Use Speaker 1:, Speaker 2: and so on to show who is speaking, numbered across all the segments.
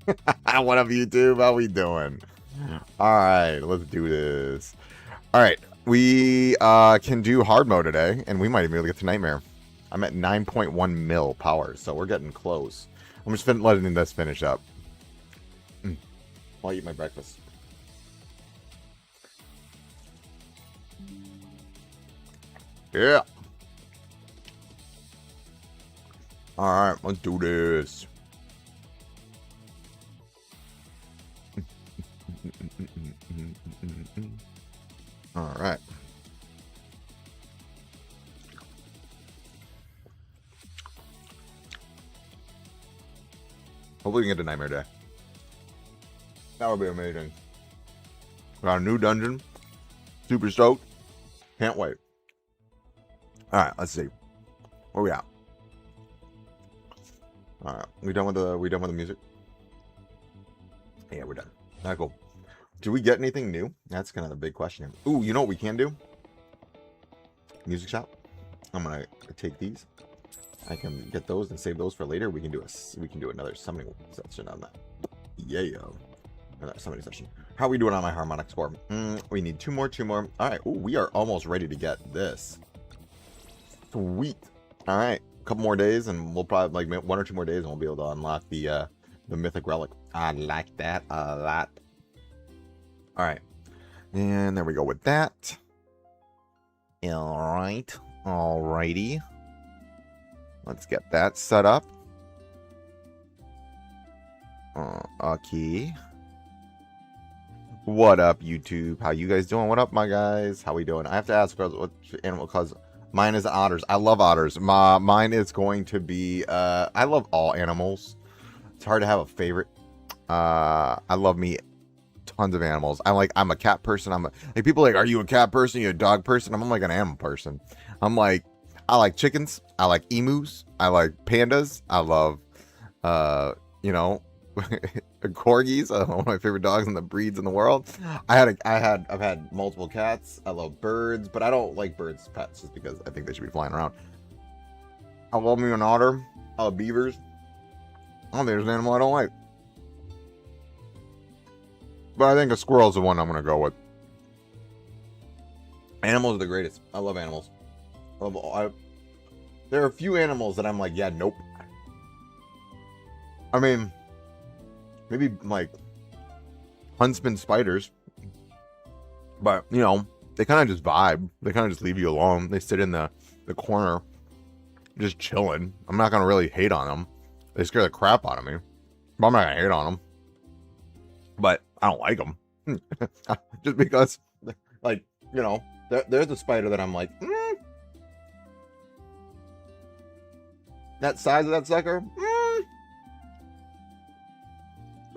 Speaker 1: What up, YouTube? How we doing? All right, let's do this. All right, we can do hard mode today, and we might even be able to get to nightmare. I'm at 9.1 mil power, so we're getting close. I'm just letting this finish up while I eat my breakfast. Yeah. All right, let's do this. All right. Hopefully we can get to Nightmare Day. That would be amazing. Got a new dungeon. Super stoked. Can't wait. All right, let's see. Where we at? All right, we done with the music? Yeah, we're done. All right, cool. Do we get anything new? That's kind of the big question. Ooh, you know what we can do? Music shop. I'm gonna take these. I can get those and save those for later. We can do another summoning session on that. Yeah, another summoning session. How are we doing on my harmonic score? We need two more. All right. Ooh, we are almost ready to get this. Sweet. All right, a couple more days, and we'll probably like 1 or 2 more days, and we'll be able to unlock the mythic relic. I like that a lot. All right, and there we go with that. All right, alrighty. Let's get that set up. Okay. What up, YouTube? How you guys doing? What up, my guys? How we doing? I have to ask what animal, because mine is otters. I love otters. Mine is going to be, I love all animals. It's hard to have a favorite. I love me tons of animals. I'm a cat person. Like people are like, are you a cat person? Are you a dog person? I'm like an animal person. I'm like, I like chickens. I like emus. I like pandas. I love, corgis. One of my favorite dogs and the breeds in the world. I've had multiple cats. I love birds, but I don't like birds as pets just because I think they should be flying around. I love me an otter. I love beavers. I don't think there's an animal I don't like. But I think a squirrel is the one I'm going to go with. Animals are the greatest. I love animals. There are a few animals that I'm like, yeah, nope. I mean, maybe like huntsman spiders. But, they kind of just vibe. They kind of just leave you alone. They sit in the corner just chilling. I'm not going to really hate on them. They scare the crap out of me. But I'm not going to hate on them. But I don't like them. Just because, there's a spider that I'm like, that size of that sucker,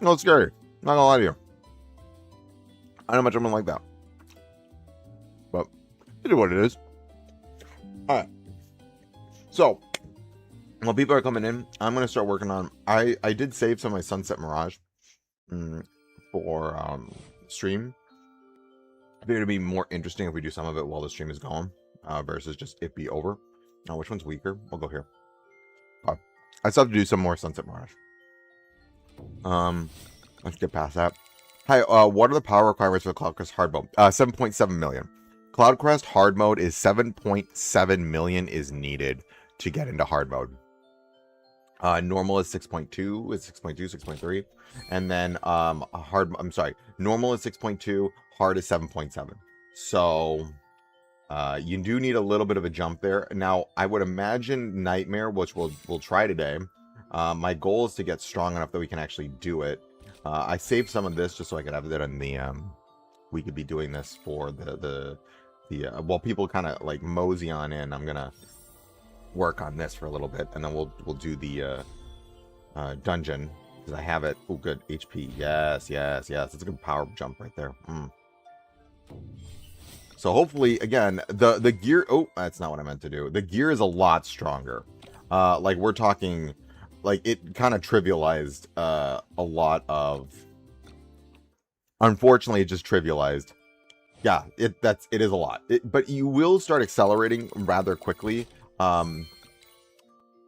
Speaker 1: no, it's scary. Not gonna lie to you. I know much I'm gonna like that. But it is what it is. Alright. So, while people are coming in, I'm gonna start working on, I did save some of my Sunset Mirage for stream. I think it'd be more interesting if we do some of it while the stream is going, versus just it be over. Now, which one's weaker? We'll go here. I still have to do some more Sunset Mirage. Let's get past that. Hi, what are the power requirements for the CLOUDCREST hard mode? 7.7 million. CLOUDCREST hard mode is 7.7 million is needed to get into hard mode. Normal is 6.2, is 6.2, 6.3. And then normal is 6.2, hard is 7.7. So you do need a little bit of a jump there. Now, I would imagine Nightmare, which we'll try today. My goal is to get strong enough that we can actually do it. I saved some of this just so I could have that on the we could be doing this for the while people kind of like mosey on in. I'm gonna work on this for a little bit, and then we'll do the dungeon because I have it. Oh, good HP. Yes. It's a good power jump right there. So hopefully, again, the gear. Oh, that's not what I meant to do. The gear is a lot stronger. Like we're talking. Like, it kind of trivialized a lot of... Unfortunately, it just trivialized. Yeah, it is a lot. But you will start accelerating rather quickly in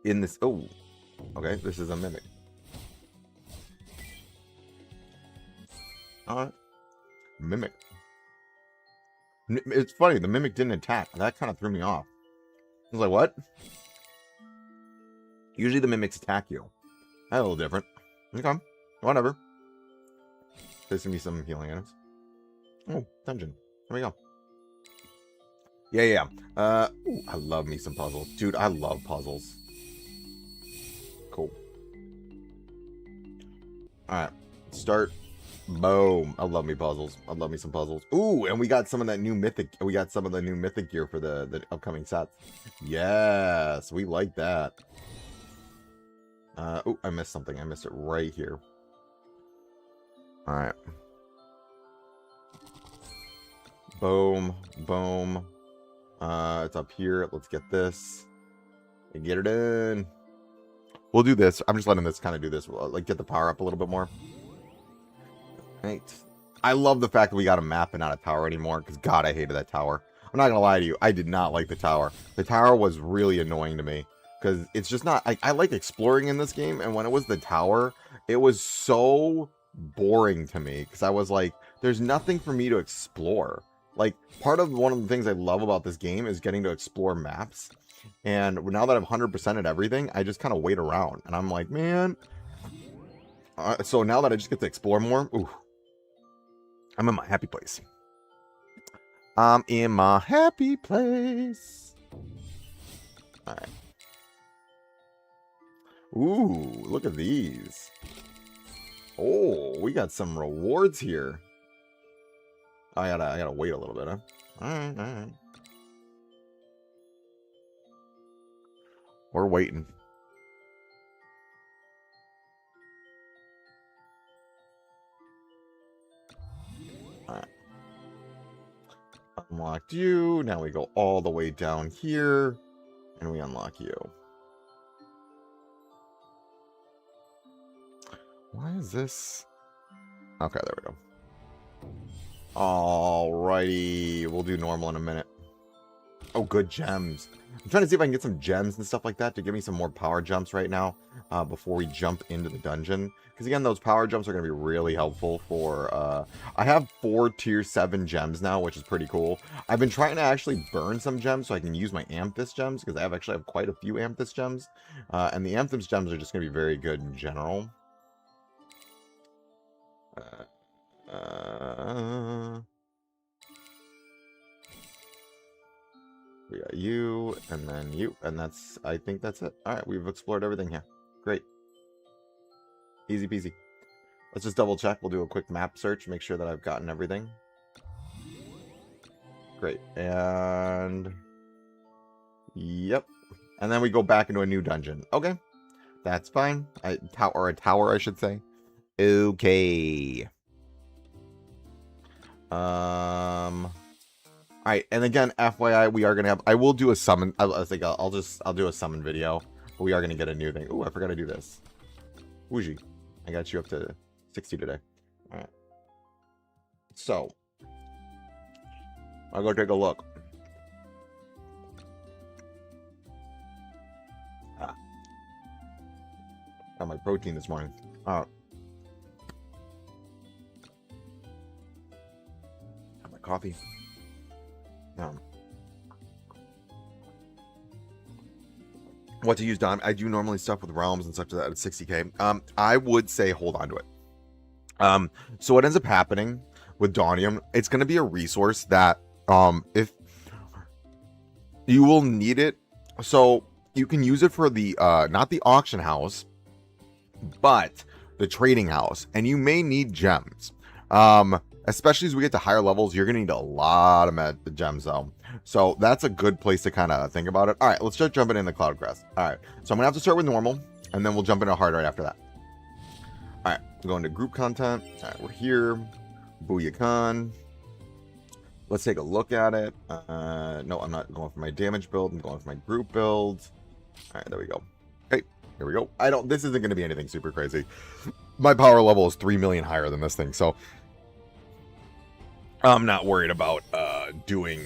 Speaker 1: this... Oh, okay, this is a mimic. Alright. Mimic. It's funny, the Mimic didn't attack. That kind of threw me off. I was like, what? Usually the Mimics attack you. That's a little different. Okay. Whatever. There's gonna be some healing items. Oh, dungeon. There we go. Yeah. Ooh, I love me some puzzles. Dude, I love puzzles. Cool. Alright. Start. Boom. I love me puzzles. I love me some puzzles. Ooh, and we got some of that new mythic. We got some of the new mythic gear for the upcoming sets. Yes, we like that. Oh, I missed something. I missed it right here. Alright. Boom. Boom. It's up here. Let's get this. And get it in. We'll do this. I'm just letting this kind of do this. We'll, like, get the power up a little bit more. Right. I love the fact that we got a map and not a tower anymore, because God, I hated that tower. I'm not gonna lie to you, I did not like the tower. The tower was really annoying to me, because it's just not... I like exploring in this game, and when it was the tower, it was so boring to me, because I was like, there's nothing for me to explore. Like, part of one of the things I love about this game is getting to explore maps, and now that I've 100%ed everything, I just kind of wait around, and I'm like, man... so now that I just get to explore more, ooh, I'm in my happy place. I'm in my happy place. Alright. Ooh, look at these. Oh, we got some rewards here. I gotta wait a little bit, huh? Alright. We're waiting. Alright. Unlocked you. Now we go all the way down here. And we unlock you. Why is this? Okay, there we go. Alrighty. We'll do normal in a minute. Oh, good gems. I'm trying to see if I can get some gems and stuff like that to give me some more power jumps right now before we jump into the dungeon. Because again, those power jumps are going to be really helpful for... I have 4 tier 7 gems now, which is pretty cool. I've been trying to actually burn some gems so I can use my amethyst gems, because I actually have quite a few amethyst gems. And the amethyst gems are just going to be very good in general. We got you, and then you, and that's, I think that's it. Alright, we've explored everything here. Great. Easy peasy. Let's just double check. We'll do a quick map search, make sure that I've gotten everything. Great. And... yep. And then we go back into a new dungeon. Okay. That's fine. A tower, I should say. Okay. Alright, and again, FYI, we are gonna have... I will do a summon... I'll do a summon video. But we are gonna get a new thing. Ooh, I forgot to do this. Wooji. I got you up to 60 today. Alright. So. I'll go take a look. Got my protein this morning. Got my coffee. What to use, Dom? I do normally stuff with realms and stuff to that at 60k. I would say hold on to it. So what ends up happening with Dawnium, it's going to be a resource that if you will need it, so you can use it for the not the auction house, but the trading house, and you may need gems. Especially as we get to higher levels, you're gonna need a lot of gems though. So that's a good place to kind of think about it. All right, let's start jumping into CLOUDCREST. All right, so I'm gonna have to start with normal, and then we'll jump into hard right after that. All right, go into group content. All right, we're here. Booyah. Let's take a look at it. No, I'm not going for my damage build. I'm going for my group build. All right, there we go. Okay, here we go. This isn't gonna be anything super crazy. My power level is 3 million higher than this thing, so I'm not worried about getting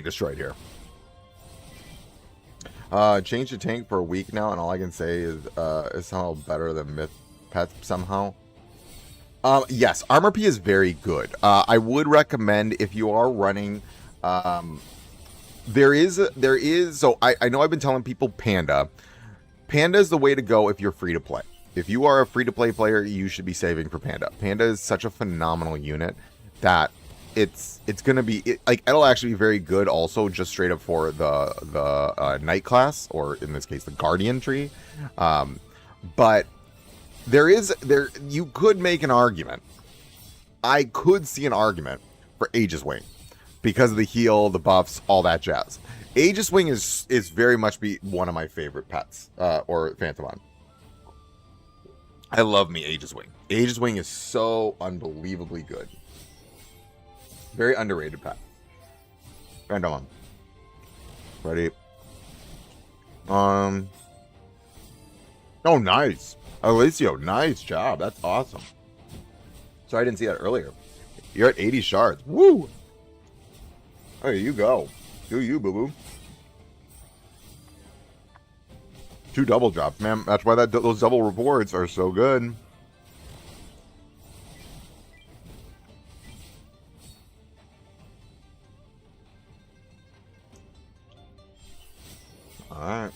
Speaker 1: destroyed here. Change the tank for a week now, and all I can say is somehow better than Myth Pet somehow. Yes, Armor P is very good. I would recommend if you are running, there is, so I know I've been telling people Panda. Panda is the way to go if you're free to play. If you are a free to play player, you should be saving for Panda. Panda is such a phenomenal unit that it's gonna be like it'll actually be very good also just straight up for the Knight class, or in this case the Guardian tree. But there you could make an argument. I could see an argument for Aegis Wing because of the heal, the buffs, all that jazz. Aegis Wing is very much be one of my favorite pets, or Phantomon. I love me Aegis Wing. Aegis Wing is so unbelievably good. Very underrated pet. Phantomon. Ready? Oh, nice. Alicio, nice job. That's awesome. Sorry I didn't see that earlier. You're at 80 shards. Woo! There you go. Do you, boo-boo. 2 double drops, man. That's why those double rewards are so good. Alright.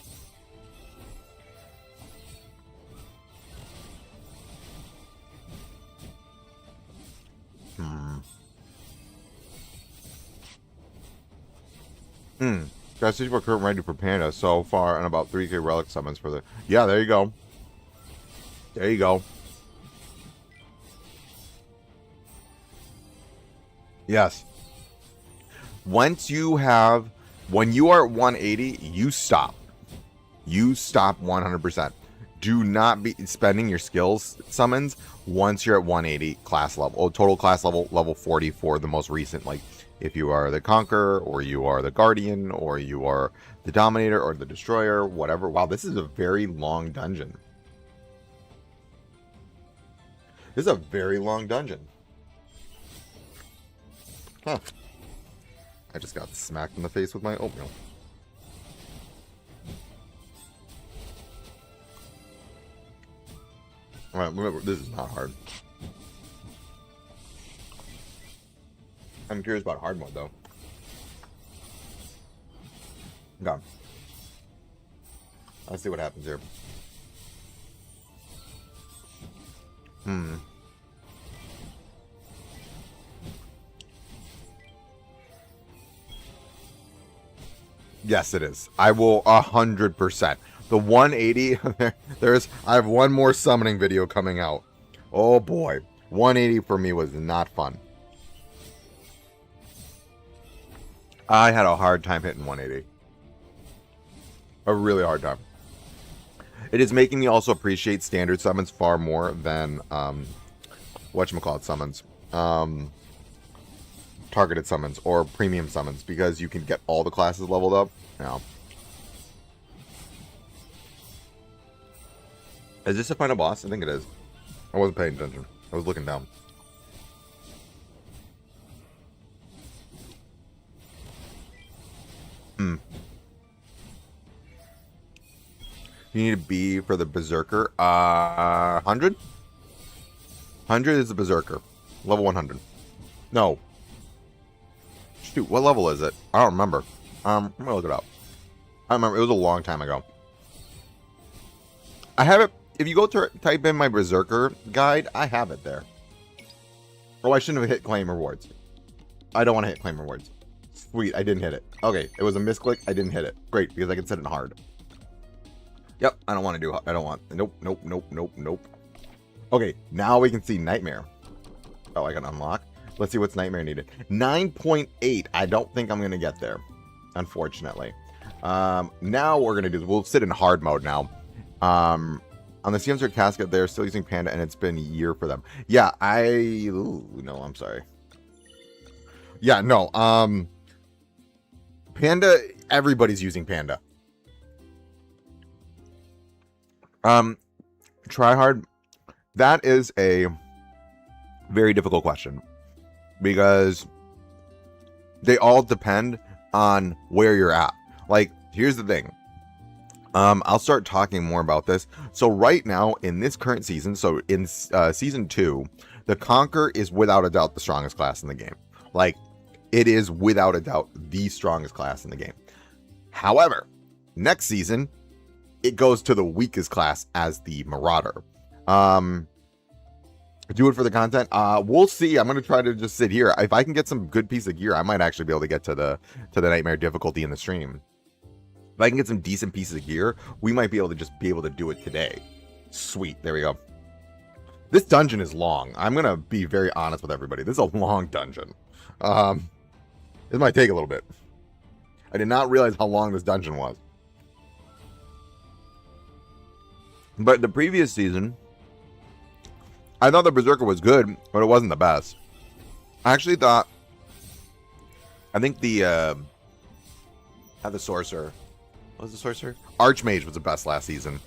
Speaker 1: Guys, see what current ready for Panda so far, and about 3k relic summons for the. Yeah, there you go. There you go. Yes. When you are at 180, you stop. You stop 100%. Do not be spending your skills summons once you're at 180 class level. Oh, total class level 40 for the most recent, like if you are the Conqueror, or you are the Guardian, or you are the Dominator, or the Destroyer, whatever. Wow, this is a very long dungeon. This is a very long dungeon. Huh. I just got smacked in the face with my oatmeal. Alright, remember, this is not hard. I'm curious about hard mode, though. Okay. Let's see what happens here. Yes, it is. I will 100%. The 180, I have one more summoning video coming out. Oh boy. 180 for me was not fun. I had a hard time hitting 180. A really hard time. It is making me also appreciate standard summons far more than whatchamacallit summons. Targeted summons or premium summons, because you can get all the classes leveled up. Now, is this a final boss? I think it is. I wasn't paying attention. I was looking down. You need a B for the Berserker. 100? 100 is the Berserker. Level 100. No. Shoot, what level is it? I don't remember. I'm gonna look it up. I remember, it was a long time ago. I have it, if you go to type in my Berserker guide, I have it there. Oh, I shouldn't have hit claim rewards. I don't want to hit claim rewards. Sweet, I didn't hit it. Okay, it was a misclick, I didn't hit it. Great, because I can set it hard. Yep, I don't want to do, I don't want, nope. Okay, now we can see Nightmare. Oh, I can unlock. Let's see what's Nightmare needed. 9.8. I don't think I'm going to get there, unfortunately. Now we're going to do, we'll sit in hard mode now. On the CM's casket, they're still using Panda, and it's been a year for them. Yeah, no, I'm sorry. Yeah, no, Panda, everybody's using Panda. Try hard. That is a very difficult question, because they all depend on where you're at. Like, here's the thing. I'll start talking more about this. So right now in this current season, so in season 2, The Conquer is without a doubt the strongest class in the game. Like, it is without a doubt the strongest class in the game. However, next season, it goes to the weakest class as the Marauder. Do it for the content. We'll see. I'm gonna try to just sit here. If I can get some good piece of gear, I might actually be able to get to the nightmare difficulty in the stream. If I can get some decent pieces of gear, we might be able to do it today. Sweet. There we go. This dungeon is long. I'm gonna be very honest with everybody. This is a long dungeon. This might take a little bit. I did not realize how long this dungeon was. But the previous season, I thought the Berserker was good, but it wasn't the best. I actually thought, I think the Sorcerer, what was the Sorcerer? Archmage was the best last season.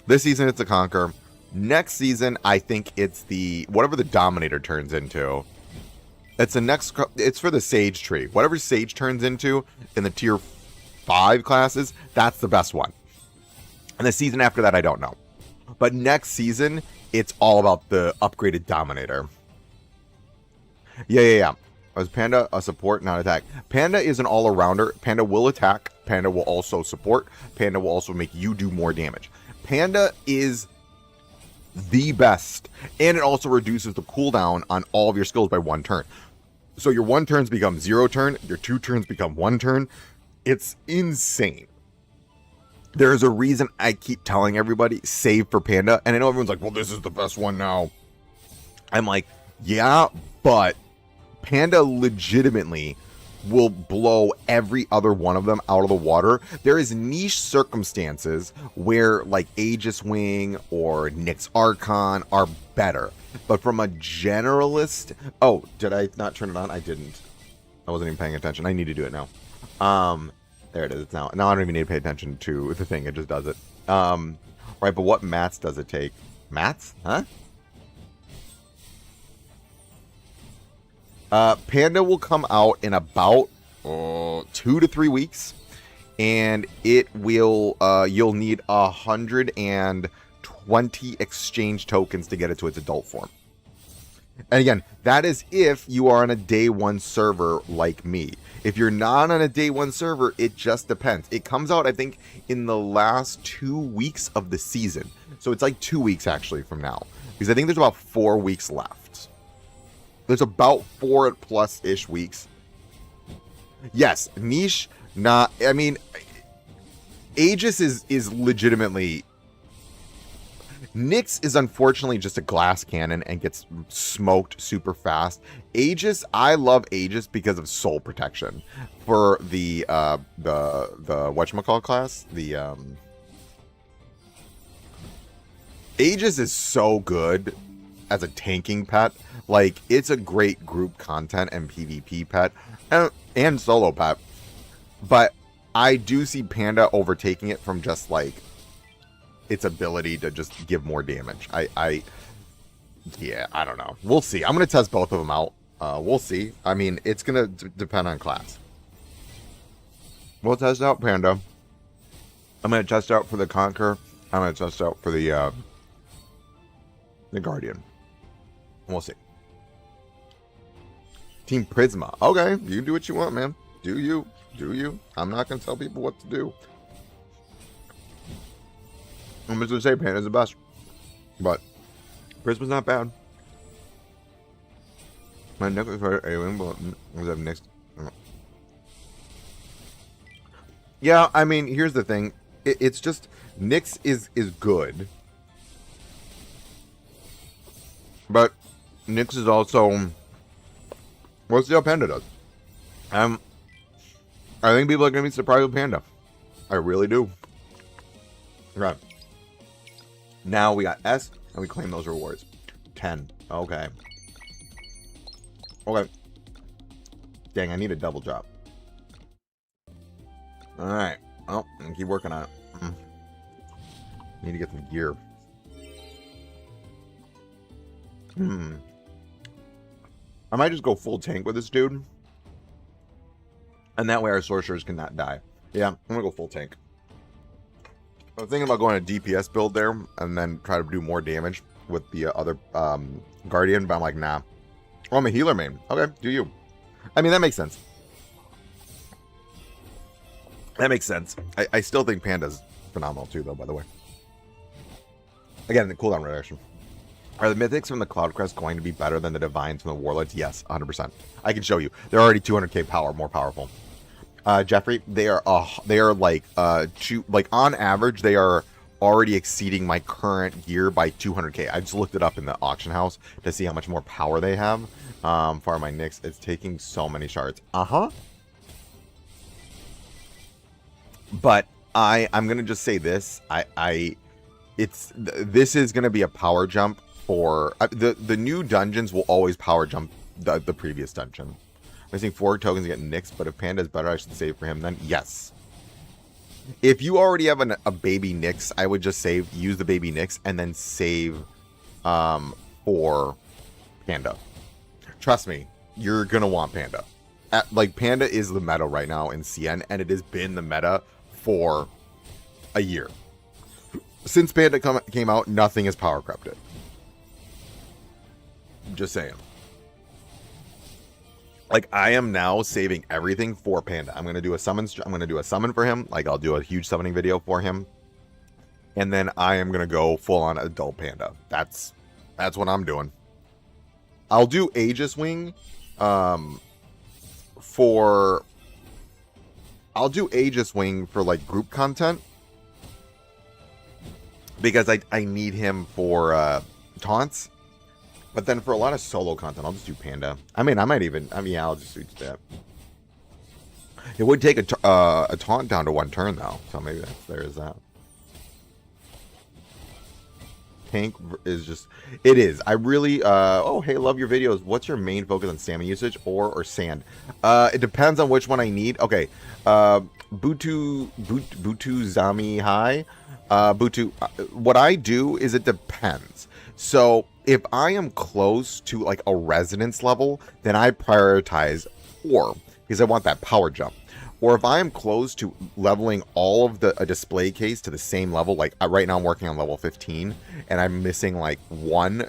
Speaker 1: This season it's a Conquer. Next season, I think it's the, whatever the Dominator turns into. It's the next, it's for the Sage tree. Whatever Sage turns into in the tier 5 classes, that's the best one. And the season after that, I don't know. But next season, it's all about the upgraded Dominator. Yeah. Was Panda a support, not attack? Panda is an all-arounder. Panda will attack. Panda will also support. Panda will also make you do more damage. Panda is the best. And it also reduces the cooldown on all of your skills by 1 turn. So your 1 turns become 0 turn. Your 2 turns become 1 turn. It's insane. There's a reason I keep telling everybody, save for Panda. And I know everyone's like, well, this is the best one now. I'm like, yeah, but Panda legitimately will blow every other one of them out of the water. There is niche circumstances where like Aegis Wing or Nyx Archon are better. But from a generalist... Oh, did I not turn it on? I didn't. I wasn't even paying attention. I need to do it now. There it is. It's now. Now I don't even need to pay attention to the thing. It just does it. Right, but what mats does it take? Mats? Huh? Panda will come out in about 2 to 3 weeks. And it will, you'll need 120 exchange tokens to get it to its adult form. And again, that is if you are on a day 1 server like me. If you're not on a day 1 server, it just depends. It comes out, I think, in the last 2 weeks of the season. So it's like 2 weeks actually from now. Because I think there's about 4 weeks left. There's about 4+ weeks. Yes, niche, not... I mean, Aegis is legitimately... Nyx is unfortunately just a glass cannon and gets smoked super fast. Aegis, I love Aegis because of soul protection for the whatchamacallit class. The Aegis is so good as a tanking pet. Like, it's a great group content and PvP pet and solo pet. But I do see Panda overtaking it from just like its ability to just give more damage. Yeah, I don't know. We'll see. I'm going to test both of them out. We'll see. I mean, it's going to depend on class. We'll test out Panda. I'm going to test out for the Conquer. I'm going to test out for the Guardian. We'll see. Team Prisma. Okay, you do what you want, man. Do you. I'm not going to tell people what to do. I'm just going to say Panda's the best. But Prisma's not bad. My neck was for alien, but was that next? Yeah, I mean, here's the thing. It's just Nyx is good. But Nyx is also... We'll see how Panda does. I think people are going to be surprised with Panda. I really do. Right. Now we got S, and we claim those rewards. 10. Okay. Okay. Dang, I need a double drop. Alright. Well, I'm going to keep working on it. Need to get some gear. I might just go full tank with this dude. And that way our sorcerers cannot die. Yeah, I'm going to go full tank. I was thinking about going a DPS build there and then try to do more damage. with the other Guardian, but I'm like, nah. Oh, I'm a healer main. Okay, do you? I mean, that makes sense. That makes sense. I still think Panda's phenomenal too, though, by the way. Again, the cooldown reduction. Are the mythics from the CLOUDCREST going to be better than the divines from the warlords? Yes, 100%. I can show you. They're already 200k power, more powerful. Jeffrey, they are like on average, they are already exceeding my current gear by 200k. I just looked it up in the auction house to see how much more power they have. For my Nyx, it's taking so many shards. But I'm gonna just say this. This is gonna be a power jump for the new dungeons will always power jump the previous dungeon. Missing 4 tokens to get Nyx, but if Panda is better, I should save for him then. Yes. If you already have a baby Nyx, I would just use the baby Nyx and then save for Panda. Trust me, you're gonna want Panda. Panda is the meta right now in CN, and it has been the meta for a year. Since Panda came out, nothing has power crept it. Just saying. I am now saving everything for Panda. I'm gonna do a summon. I'm gonna do a summon for him. I'll do a huge summoning video for him, and then I am gonna go full on adult Panda. That's what I'm doing. I'll do Aegis Wing, for group content because I need him for taunts. But then for a lot of solo content, I'll just do Panda. Yeah, I'll just switch that. It would take a taunt down to 1 turn, though. So maybe there's that. Tank is just... It is. I really... oh, hey, love your videos. What's your main focus on stamina usage or sand? It depends on which one I need. Okay. Butu Zami High. Butu... what I do is it depends. So... if I am close to a resonance level, then I prioritize 4 because I want that power jump. Or if I am close to leveling all of a display case to the same level, right now I'm working on level 15 and I'm missing I'm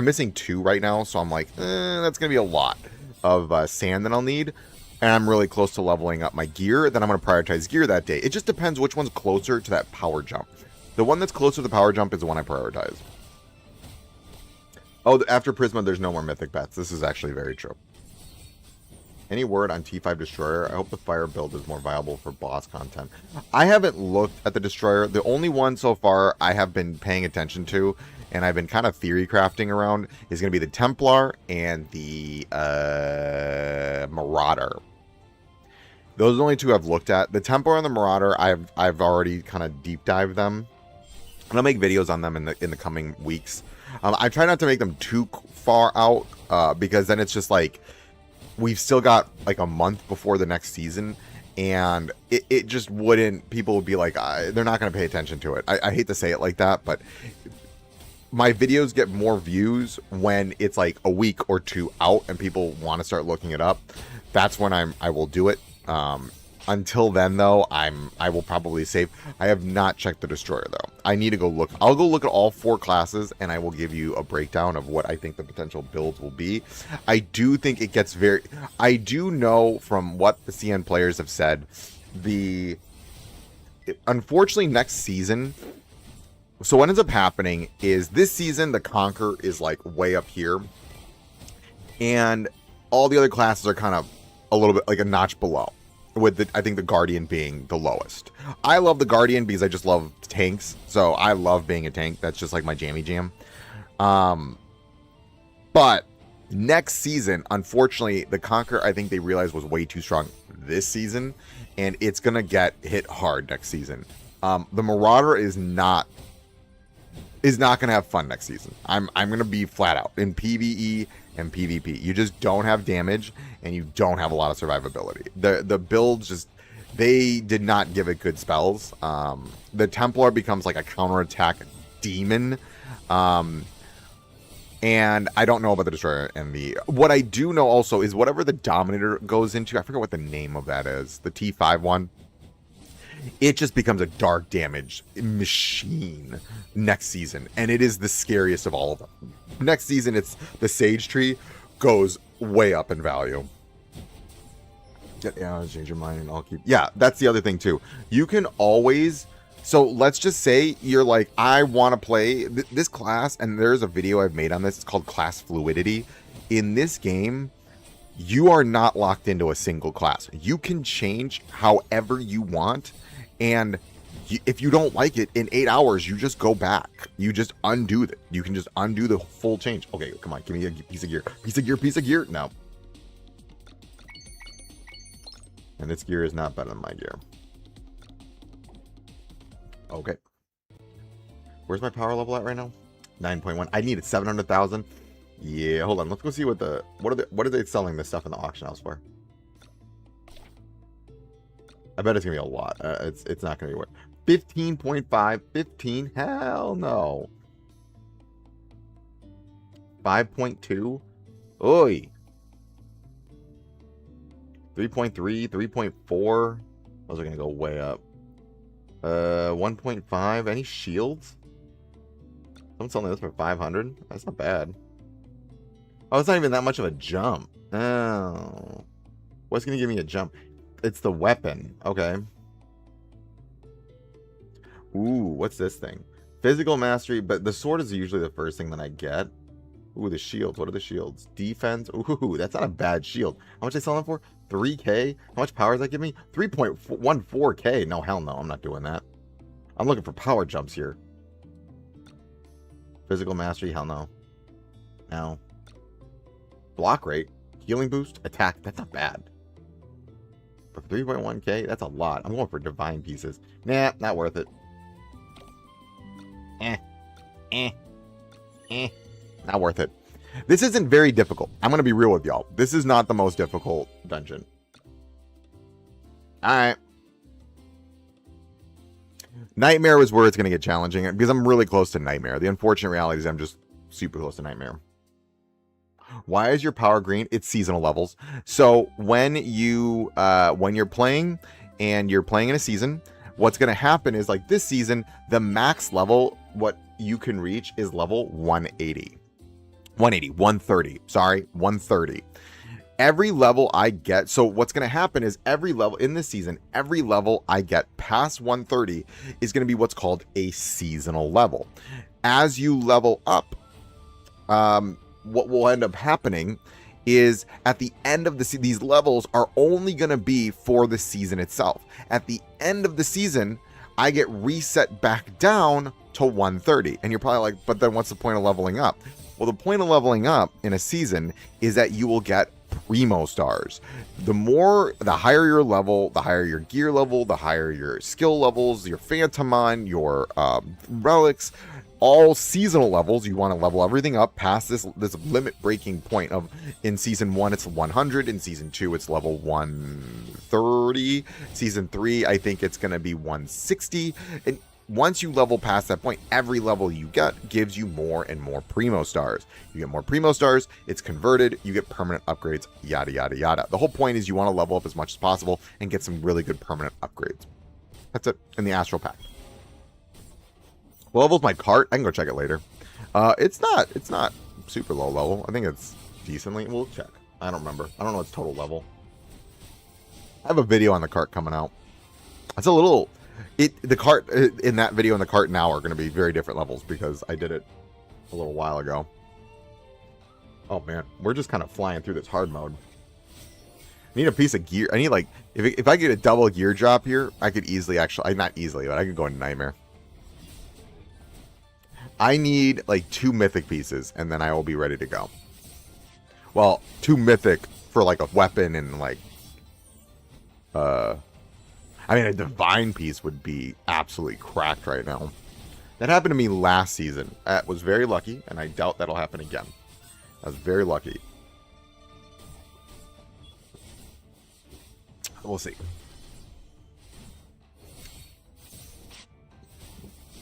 Speaker 1: missing 2 right now. So I'm that's going to be a lot of sand that I'll need. And I'm really close to leveling up my gear. Then I'm going to prioritize gear that day. It just depends which one's closer to that power jump. The one that's closer to the power jump is the one I prioritize. Oh, after Prisma, there's no more mythic bets. This is actually very true. Any word on T5 Destroyer? I hope the fire build is more viable for boss content. I haven't looked at the Destroyer. The only one so far I have been paying attention to, and I've been kind of theory crafting around, is going to be the Templar and the Marauder. Those are the only 2 I've looked at. The Templar and the Marauder, I've already kind of deep dived them. And I'll make videos on them in the coming weeks. I try not to make them too far out because then it's just we've still got a month before the next season, and it just wouldn't. People would be they're not going to pay attention to it. I hate to say it like that, but my videos get more views when it's a week or 2 out and people want to start looking it up. That's when I will do it. Until then, though, I will probably save. I have not checked the Destroyer, though. I need to go look. I'll go look at all 4 classes, and I will give you a breakdown of what I think the potential builds will be. I do think it gets very... I do know from what the CN players have said, unfortunately, next season... So what ends up happening is this season, the Conquer is, way up here, and all the other classes are kind of a little bit, a notch below. With I think the Guardian being the lowest. I love the Guardian because I just love tanks. So I love being a tank. That's just my jammy jam. But next season, unfortunately, the Conquer, I think they realized was way too strong this season. And it's going to get hit hard next season. The Marauder is not going to have fun next season. I'm going to be flat out in PvE and PvP. You just don't have damage and you don't have a lot of survivability. The builds just, they did not give it good spells. The Templar becomes a counterattack demon. And I don't know about the Destroyer and what I do know also is whatever the Dominator goes into, I forget what the name of that is, the T5 one. it just becomes a dark damage machine next season. And it is the scariest of all of them. Next season, it's the Sage Tree goes way up in value. Yeah, I'll change your mind and I'll keep... Yeah, that's the other thing too. You can always... So let's just say you're like, I want to play this class, and there's a video I've made on this. It's called Class Fluidity. In this game, you are not locked into a single class. You can change however you want, and if you don't like it, in 8 hours, you just go back. You just undo it. You can just undo the full change. Okay, come on, give me a piece of gear. Piece of gear. No. And this gear is not better than my gear. Okay. Where's my power level at right now? 9.1. I needed 700,000. Yeah, hold on. Let's go see what are they selling this stuff in the auction house for? I bet it's gonna be a lot. It's not gonna be worth 15.5. 15. Hell no. 5.2. Oi. 3.3. 3.4. Those are gonna go way up. 1.5. Any shields? Someone's selling this for 500. That's not bad. Oh, it's not even that much of a jump. Oh. What's going to give me a jump? It's the weapon. Okay. Ooh, what's this thing? Physical mastery, but the sword is usually the first thing that I get. Ooh, the shields. What are the shields? Defense. Ooh, that's not a bad shield. How much are they selling for? 3K? How much power does that give me? 3.14K. No, hell no. I'm not doing that. I'm looking for power jumps here. Physical mastery. Hell no. No. Block rate. Healing boost. Attack. That's not bad. For 3.1K, that's a lot. I'm going for divine pieces. Nah, not worth it. Not worth it. This isn't very difficult. I'm going to be real with y'all. This is not the most difficult dungeon. Alright. Nightmare is where it's going to get challenging, because I'm really close to Nightmare. The unfortunate reality is I'm just super close to Nightmare. Why is your power green? It's seasonal levels. So when you're playing and you're playing in a season, what's going to happen is, like this season, the max level, what you can reach is level 180. 130. Sorry, 130. Every level I get, so what's going to happen is every level in this season, every level I get past 130 is going to be what's called a seasonal level. As you level up, what will end up happening is at the end of these levels are only going to be for the season itself. At the end of the season, I get reset back down to 130. And you're probably like, but then what's the point of leveling up? Well, the point of leveling up in a season is that you will get primo stars. The higher your level, the higher your gear level, the higher your skill levels, your Phantomon, your relics, all seasonal levels. You want to level everything up past this limit breaking point of, in season 1 it's 100, in season 2 it's level 130, season 3 I think it's going to be 160, and once you level past that point, every level you get gives you more and more primo stars. You get more primo stars, it's converted, you get permanent upgrades, yada yada yada. The whole point is you want to level up as much as possible and get some really good permanent upgrades. That's it. In the Astral Pack. What level's my cart? I can go check it later. It's not super low level. I think it's decently. We'll check. I don't remember. I don't know its total level. I have a video on the cart coming out. It's a little... the cart in that video and the cart now are going to be very different levels because I did it a little while ago. Oh man, we're just kind of flying through this hard mode. I need a piece of gear. I need, like, if I get a double gear drop here, I could easily actually, not easily, but I could go into Nightmare. I need like 2 mythic pieces and then I will be ready to go. Well, 2 mythic for like a weapon and like I mean, a divine piece would be absolutely cracked right now. That happened to me last season. I was very lucky, and I doubt that'll happen again. I was very lucky. We'll see.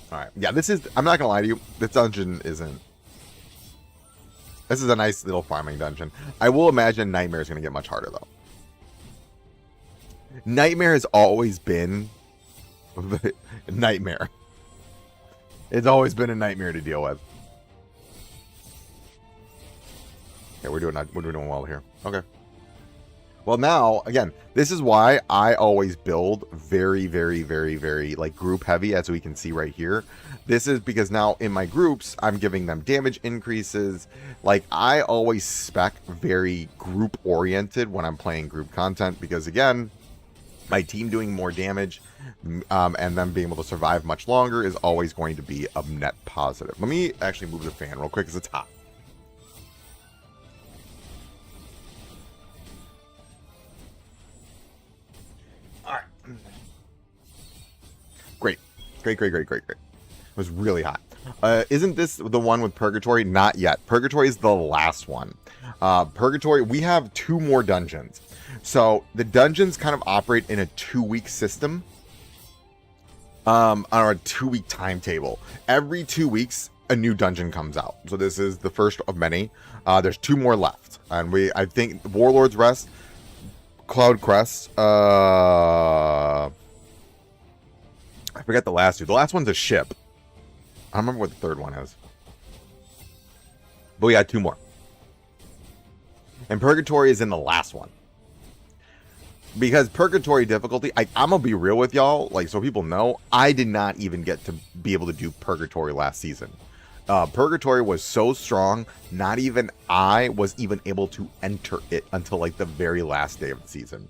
Speaker 1: Alright. Yeah, this is... I'm not gonna lie to you. This dungeon isn't... This is a nice little farming dungeon. I will imagine Nightmare is gonna get much harder, though. Nightmare has always been Nightmare. It's always been a nightmare to deal with. Okay, we're doing well here. Okay. Well, now, again, this is why I always build very, very, very, very, like, group heavy, as we can see right here. This is because now in my groups, I'm giving them damage increases. Like, I always spec very group-oriented when I'm playing group content, because, again, my team doing more damage and them being able to survive much longer is always going to be a net positive. Let me actually move the fan real quick, because it's hot. Great. It was really hot. Isn't this the one with Purgatory? Not yet. Purgatory is the last one. Purgatory, we have 2 more dungeons. So the dungeons kind of operate in a 2-week system. On a 2-week timetable. Every 2 weeks, a new dungeon comes out. So this is the first of many. There's 2 more left. And I think Warlord's Rest, CLOUDCREST, I forget the last 2. The last one's a ship. I don't remember what the third one is. But we got 2 more. And Purgatory is in the last one. Because Purgatory difficulty, I'm going to be real with y'all, like, so people know, I did not even get to be able to do Purgatory last season. Purgatory was so strong, not even I was even able to enter it until, like, the very last day of the season.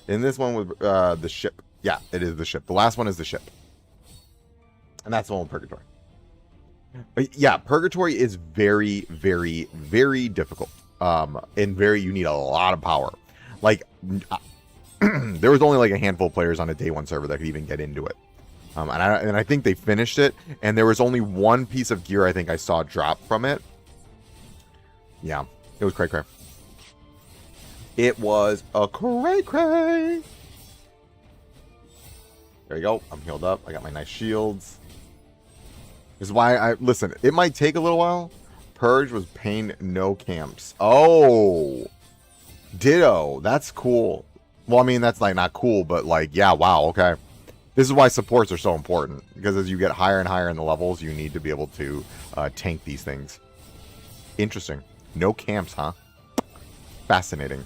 Speaker 1: In this one with the ship. Yeah, it is the ship. The last one is the ship. And that's the one with Purgatory. But yeah, Purgatory is very, very, very difficult. And you need a lot of power. Like, there was only like a handful of players on a day 1 server that could even get into it. And I think they finished it. And there was only one piece of gear I think I saw drop from it. Yeah, it was cray. It was a cray. There you go. I'm healed up. I got my nice shields. This is why listen, it might take a little while. Purge was pain, no camps. Oh, ditto. That's cool. Well, I mean, that's like not cool, but like, yeah, wow. Okay. This is why supports are so important, because as you get higher and higher in the levels, you need to be able to tank these things. Interesting. No camps, huh? Fascinating.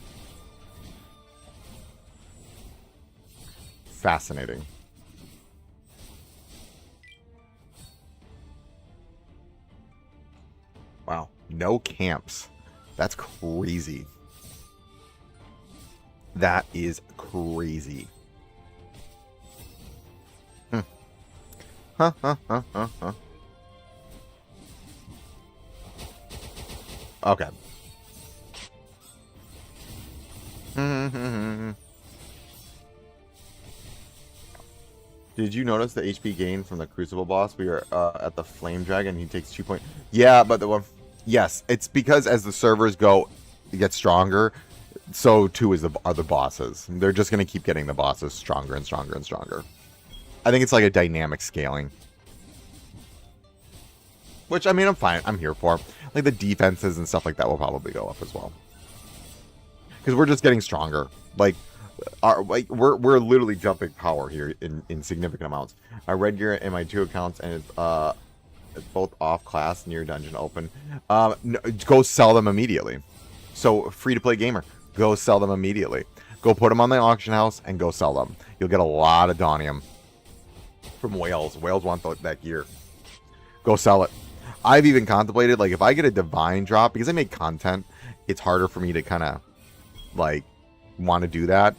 Speaker 1: Wow, no camps. That's crazy. That is crazy. Huh. Okay. Did you notice the HP gain from the Crucible boss? We are at the Flame Dragon. He takes 2 points. Yeah, but the one... Yes, it's because as the servers get stronger, so too are the bosses. They're just going to keep getting the bosses stronger and stronger and stronger. I think it's like a dynamic scaling. Which, I mean, I'm fine. I'm here for. Like, the defenses and stuff like that will probably go up as well. Because we're just getting stronger. Like... we're literally jumping power here in significant amounts. I read gear in my 2 accounts, and it's both off class, near dungeon open. No, go sell them immediately. So free to play gamer, go sell them immediately. Go put them on the auction house and go sell them. You'll get a lot of Donium from whales. Whales want that gear. Go sell it. I've even contemplated, like, if I get a divine drop, because I make content, it's harder for me to kind of like want to do that.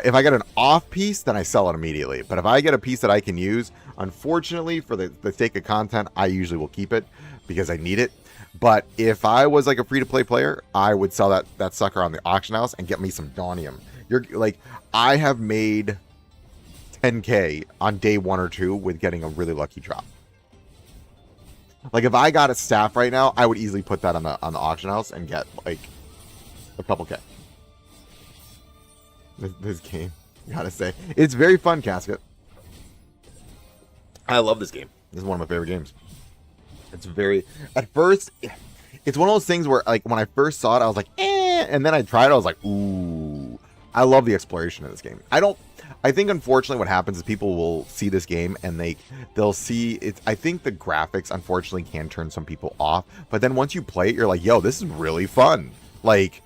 Speaker 1: If I get an off piece, then I sell it immediately. But if I get a piece that I can use, unfortunately, for the sake of content, I usually will keep it because I need it. But if I was like a free-to-play player, I would sell that sucker on the auction house and get me some Donium. You're like, I have made 10K on day 1 or 2 with getting a really lucky drop. Like, if I got a staff right now, I would easily put that on the auction house and get like a couple K. This game, gotta say, it's very fun, Casket. I love this game. This is one of my favorite games. It's very, at first, it's one of those things where, like, when I first saw it, I was like, eh, and then I tried it, I was like, ooh. I love the exploration of this game. I think unfortunately what happens is people will see this game and they'll see it. I think the graphics unfortunately can turn some people off, but then once you play it, you're like, yo, this is really fun. Like,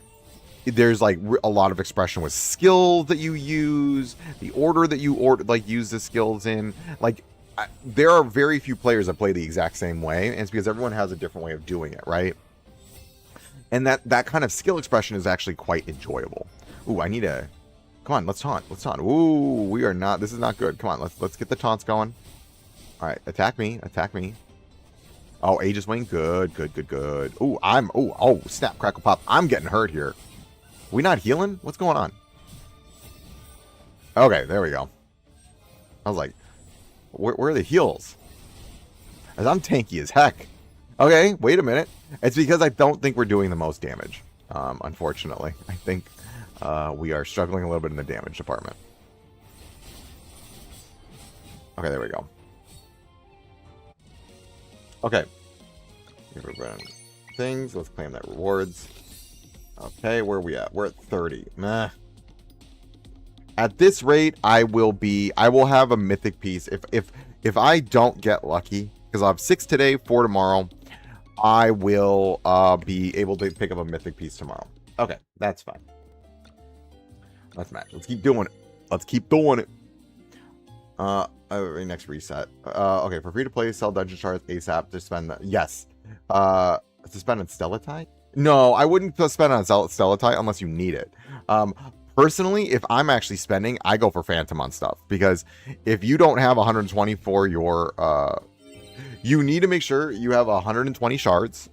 Speaker 1: there's like a lot of expression with skills that you use, the order that you use the skills in. Like, there are very few players that play the exact same way, and it's because everyone has a different way of doing it, right? And that kind of skill expression is actually quite enjoyable. Ooh, I need a... Come on, let's taunt. Let's taunt. Ooh, we are not... This is not good. Come on, let's get the taunts going. All right, attack me. Attack me. Oh, Aegis Wing. Good, good, good, good. Ooh, oh, snap, crackle, pop. I'm getting hurt here. We not healing? What's going on? Okay, there we go. I was like, where are the heals? As I'm tanky as heck. Okay, wait a minute. It's because I don't think we're doing the most damage. Unfortunately, I think we are struggling a little bit in the damage department. Okay, there we go. Okay. Things. Let's claim that rewards. Okay, where are we at? We're at 30. Meh. At this rate, I will have a mythic piece. If I don't get lucky, because I'll have 6 today, 4 tomorrow, I will be able to pick up a mythic piece tomorrow. Okay, that's fine. Let's match. Let's keep doing it. Let's keep doing it. Next reset. Okay, for free to play, sell dungeon shards ASAP to spend. Yes. To spend on Stellatite? No, I wouldn't spend on Stellatite unless you need it. Personally, if I'm actually spending, I go for Phantom on stuff, because if you don't have 120 for your, you need to make sure you have 120 shards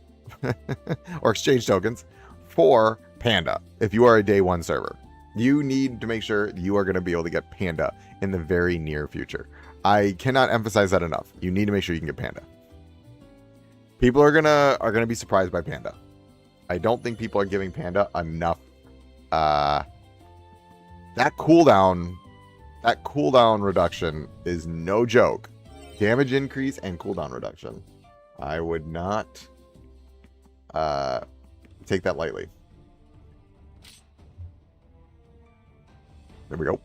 Speaker 1: or exchange tokens for Panda. If you are a day 1 server, you need to make sure you are going to be able to get Panda in the very near future. I cannot emphasize that enough. You need to make sure you can get Panda. People are gonna be surprised by Panda. I don't think people are giving Panda enough. That cooldown reduction is no joke. Damage increase and cooldown reduction. I would not take that lightly. There we go.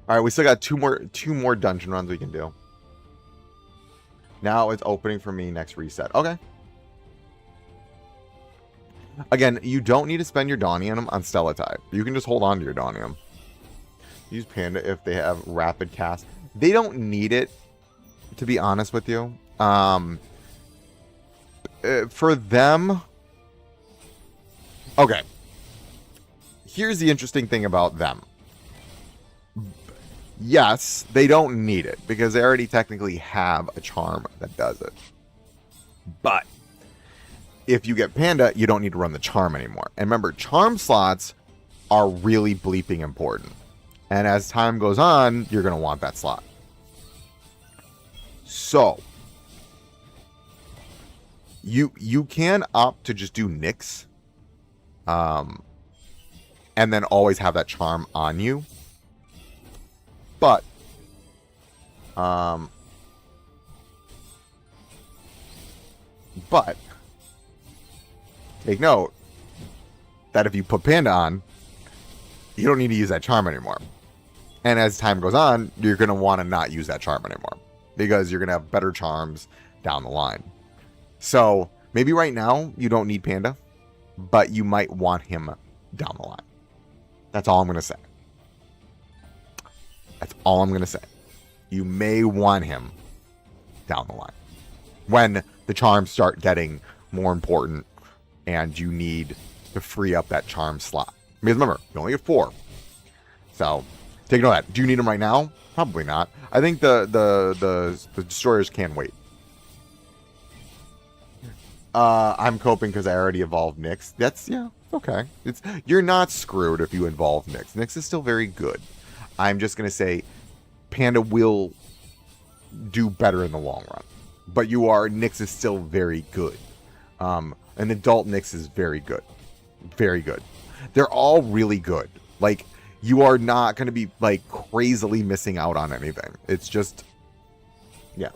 Speaker 1: All right, we still got two more dungeon runs we can do. Now it's opening for me next reset. Okay. Again, you don't need to spend your Dawnium on Stellatite. You can just hold on to your Dawnium. Use Panda if they have rapid cast. They don't need it, to be honest with you. For them... Okay. Here's the interesting thing about them. Yes, they don't need it, because they already technically have a charm that does it. But if you get Panda, you don't need to run the charm anymore. And remember, charm slots are really bleeping important. And as time goes on, you're going to want that slot. So, you can opt to just do Nyx. And then always have that charm on you. But, take note that if you put Panda on, you don't need to use that charm anymore. And as time goes on, you're going to want to not use that charm anymore, because you're going to have better charms down the line. So maybe right now you don't need Panda, but you might want him down the line. That's all I'm going to say. That's all I'm going to say. You may want him down the line when the charms start getting more important and you need to free up that charm slot. Because remember, you only have 4. So take note of that. Do you need them right now? Probably not. I think the destroyers can wait. I'm coping because I already evolved Nyx. That's, yeah, okay. You're not screwed if you evolve Nyx. Nyx is still very good. I'm just going to say Panda will do better in the long run. But Nyx is still very good. An adult Nyx is very good. Very good. They're all really good. Like, you are not going to be, like, crazily missing out on anything. It's just, yeah.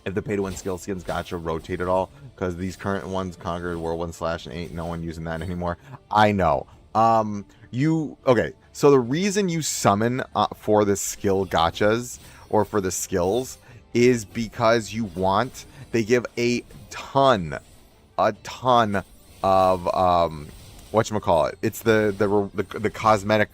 Speaker 1: If the pay-to-win skill skins gotcha, rotate it all. Because these current ones, Conquered, Whirlwind Slash, and ain't no one using that anymore. I know. Okay, so the reason you summon for the skill gachas or for the skills is because they give a ton of whatchamacallit. It's the cosmetic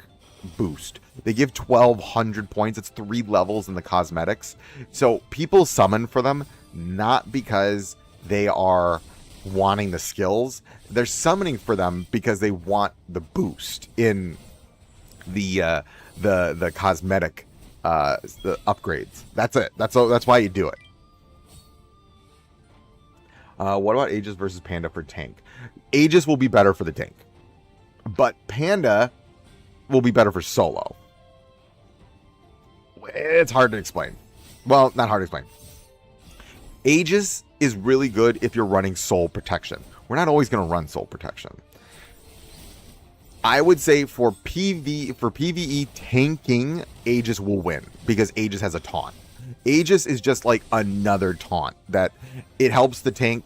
Speaker 1: boost. They give 1,200 points. It's 3 levels in the cosmetics. So people summon for them not because they are wanting the skills. They're summoning for them because they want the boost in the cosmetic the upgrades. That's it. That's why you do it. What about Aegis versus Panda for tank? Aegis will be better for the tank, but Panda will be better for solo. It's hard to explain. Well, not hard to explain. Aegis is really good if you're running soul protection. We're not always going to run soul protection. I would say for PvE tanking, Aegis will win because Aegis has a taunt. Aegis is just like another taunt that it helps the tank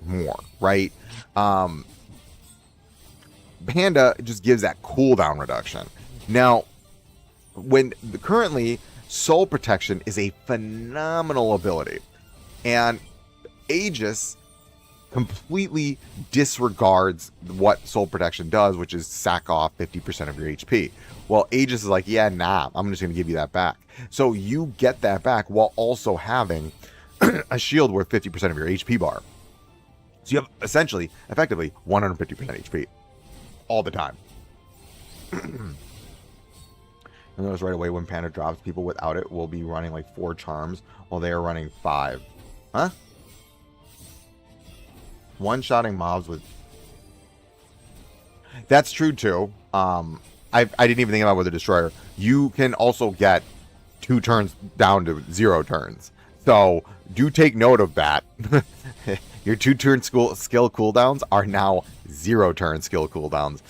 Speaker 1: more, right? Panda just gives that cooldown reduction. Now, currently soul protection is a phenomenal ability, and Aegis completely disregards what soul protection does, which is sack off 50% of your HP. Well, Aegis is like, yeah, nah, I'm just going to give you that back. So you get that back while also having a shield worth 50% of your HP bar. So you have effectively 150% HP all the time. And notice right away when Panda drops, people without it will be running like 4 charms while they are running 5. Huh? One-shotting mobs with... That's true too. I didn't even think about with the Destroyer. You can also get 2 turns down to 0 turns. So do take note of that. Your 2-turn skill cooldowns are now 0-turn skill cooldowns.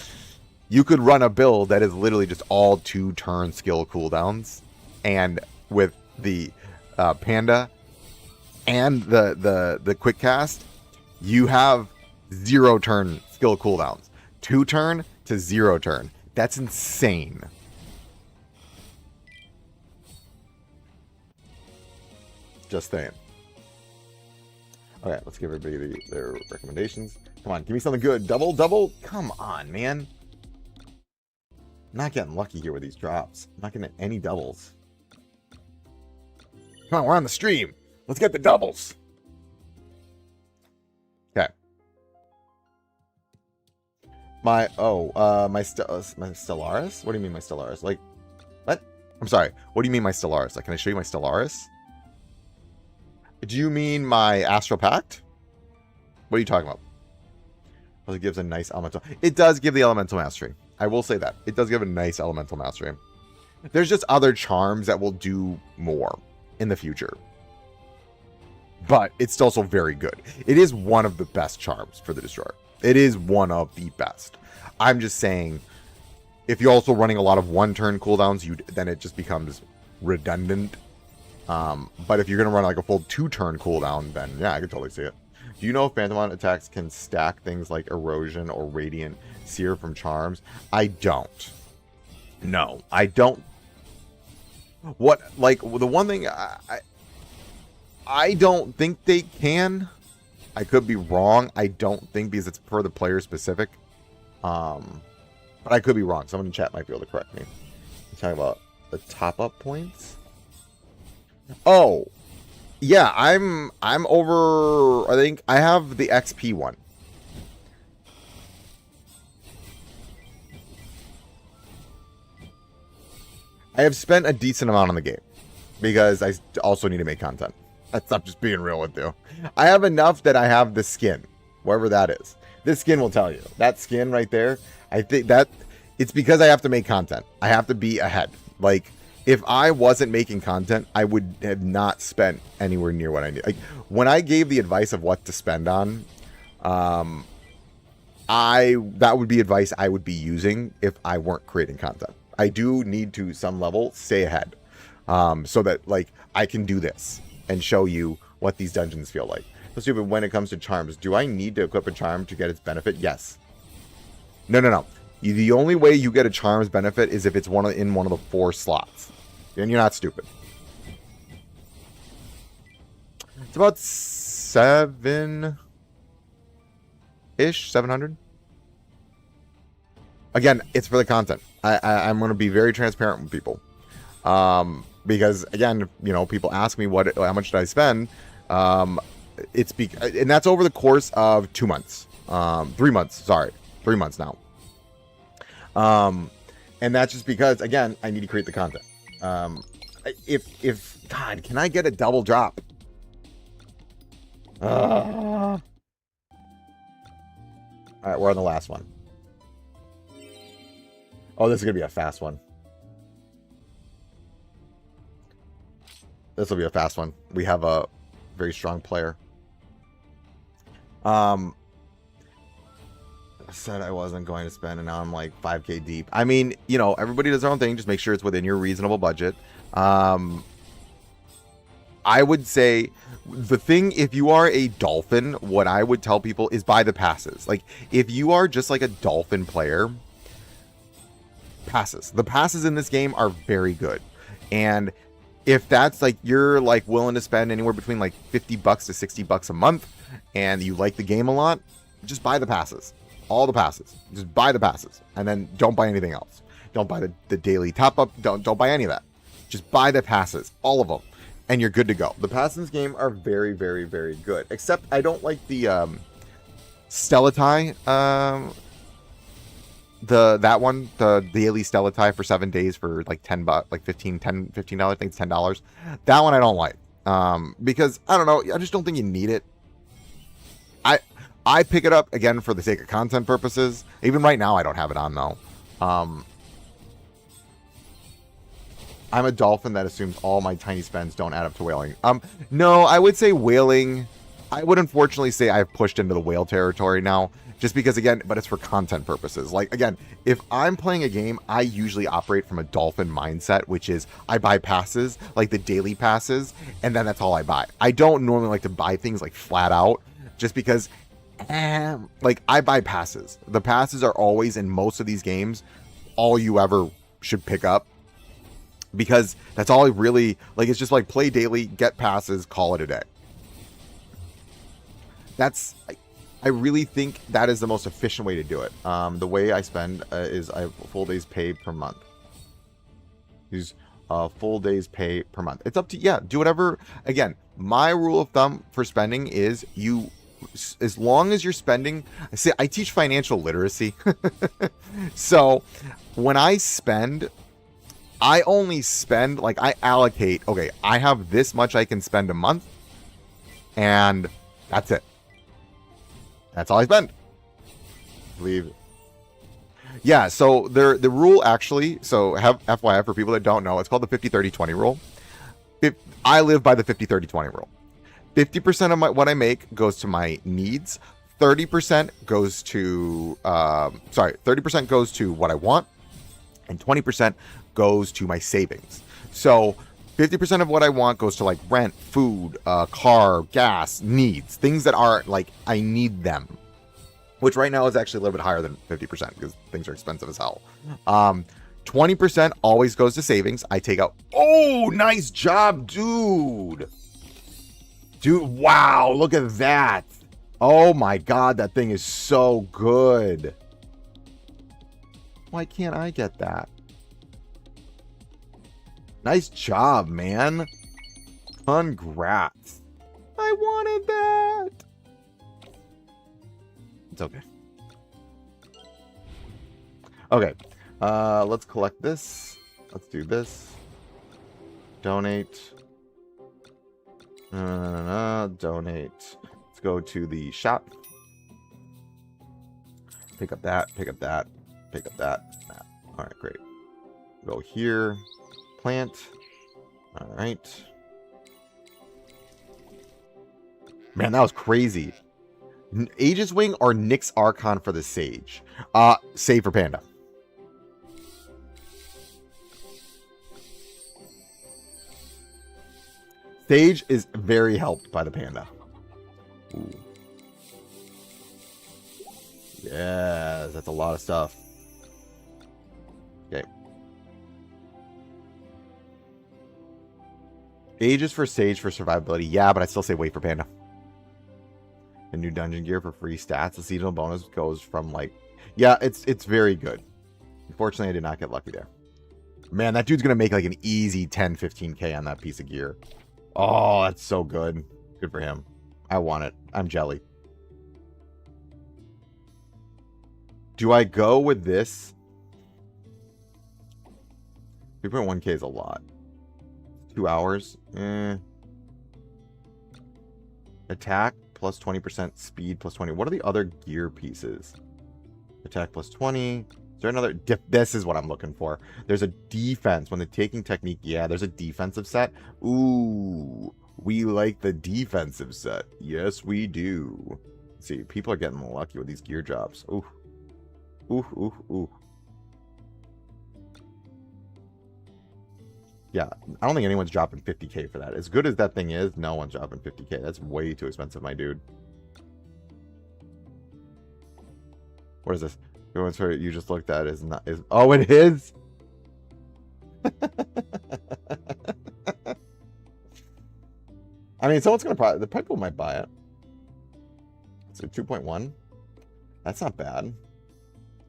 Speaker 1: You could run a build that is literally just all 2-turn skill cooldowns, and with the Panda and the quick cast, you have 0-turn skill cooldowns. 2-turn to 0-turn. That's insane. Just saying. Okay, let's give everybody their recommendations. Come on, give me something good. Double? Come on, man. I'm not getting lucky here with these drops. I'm not getting any doubles. Come on, we're on the stream. Let's get the doubles. Okay. My Stellaris? What do you mean my Stellaris? Like, what? I'm sorry. What do you mean my Stellaris? Like, can I show you my Stellaris? Do you mean my Astral Pact? What are you talking about? Well, it gives a nice elemental. It does give the elemental mastery. I will say that. It does give a nice elemental mastery. There's just other charms that will do more in the future. But it's also very good. It is one of the best charms for the Destroyer. It is one of the best. I'm just saying, if you're also running a lot of 1-turn cooldowns, then it just becomes redundant. But if you're going to run like a full 2-turn cooldown, then yeah, I could totally see it. Do you know if Phantomon attacks can stack things like Erosion or Radiant Seer from charms? I don't. No, I don't. What, like, the one thing I don't think they can. I could be wrong. I don't think, because it's per the player specific. But I could be wrong. Someone in chat might be able to correct me. I'm talking about the top-up points. Oh, yeah, I'm over, I think I have the XP one. I have spent a decent amount on the game because I also need to make content. I'm just being real with you. I have enough that I have the skin, wherever that is. This skin will tell you. That skin right there, I think that it's because I have to make content. I have to be ahead. Like, if I wasn't making content, I would have not spent anywhere near what I need. Like, when I gave the advice of what to spend on, that would be advice I would be using if I weren't creating content. I do need to, some level, stay ahead, so that, like, I can do this and show you what these dungeons feel like. So stupid. When it comes to charms, do I need to equip a charm to get its benefit? Yes. No. The only way you get a charms benefit is if it's in one of the 4 slots. And you're not stupid. It's about 7-ish, 700. Again, it's for the content. I'm going to be very transparent with people. Because again, you know, people ask me how much did I spend. And that's over the course of 2 months. 3 months, sorry. 3 months now. And that's just because, again, I need to create the content. God, can I get a double drop? All right, we're on the last one. Oh, this is going to be a fast one. This will be a fast one. We have a very strong player. I said I wasn't going to spend, and now I'm like 5K deep. I mean, you know, everybody does their own thing. Just make sure it's within your reasonable budget. I would say the thing, if you are a Dolphin, what I would tell people is buy the passes. Like, if you are just like a Dolphin player, passes. The passes in this game are very good. And if that's like, you're like willing to spend anywhere between like $50 to $60 a month, and you like the game a lot, just buy the passes. All the passes. Just buy the passes. And then don't buy anything else. Don't buy the daily top-up. Don't buy any of that. Just buy the passes. All of them. And you're good to go. The passes in this game are very, very, very good. Except I don't like the Stellatai. That one, the daily Stellatai for 7 days for like $10, like $15. I think it's $10. That one I don't like. Because I don't know. I just don't think you need it. I pick it up again for the sake of content purposes. Even right now, I don't have it on though. I'm a Dolphin that assumes all my tiny spends don't add up to whaling. No, I would say whaling. I would unfortunately say I've pushed into the whale territory now, just because again, but it's for content purposes. Like again, if I'm playing a game, I usually operate from a Dolphin mindset, which is I buy passes, like the daily passes, and then that's all I buy. I don't normally like to buy things like flat out, just because, like I buy passes. The passes are always in most of these games all you ever should pick up. Because that's all I really, like, it's just like play daily, get passes, call it a day. That's, I really think that is the most efficient way to do it. The way I spend is I have full days pay per month. Use full days pay per month. It's up to, yeah, do whatever. Again, my rule of thumb for spending is as long as you're spending, I teach financial literacy. So when I spend, I only spend, like, I allocate, okay, I have this much I can spend a month, and that's it. That's all I spend. Leave. Yeah, so the rule actually, so have FYI for people that don't know, it's called the 50-30-20 rule. I live by the 50-30-20 rule. 50% of what I make goes to my needs, 30% goes to, 30% goes to what I want, and 20% goes to my savings. So 50% of what I want goes to like rent, food, car, gas, needs, things that are like I need them, which right now is actually a little bit higher than 50% because things are expensive as hell. 20% always goes to savings. I take out, oh, nice job, dude, wow, look at that. Oh my god, that thing is so good. Why can't I get that? Nice job, man. Congrats. I wanted that. It's okay. Okay. Let's collect this. Let's do this. Donate. Donate. Let's go to the shop. Pick up that. Pick up that. Pick up that. All right, great. Go here. Plant. All right. Man, that was crazy. Aegis Wing or Nyx Archon for the Sage? Save for Panda. Sage is very helped by the Panda. Ooh. Yes, that's a lot of stuff. Ages for Sage for survivability. Yeah, but I still say wait for Panda. The new dungeon gear for free stats. The seasonal bonus goes from like... Yeah, it's very good. Unfortunately, I did not get lucky there. Man, that dude's going to make like an easy 10, 15k on that piece of gear. Oh, that's so good. Good for him. I want it. I'm jelly. Do I go with this? 3.1k is a lot. 2 hours. Attack plus 20%, speed plus 20. What are the other gear pieces? Attack plus 20. Is there another? This is what I'm looking for. There's a defense. When the taking technique, yeah, there's a defensive set. Ooh, we like the defensive set. Yes, we do. Let's see, people are getting lucky with these gear drops. Ooh. Ooh, ooh, ooh. Yeah, I don't think anyone's dropping 50k for that. As good as that thing is, no one's dropping 50k. That's way too expensive, my dude. What is this? The one's for you just looked at is not is. Oh, it is. I mean, someone's gonna probably, the people might buy it. So 2.1. That's not bad.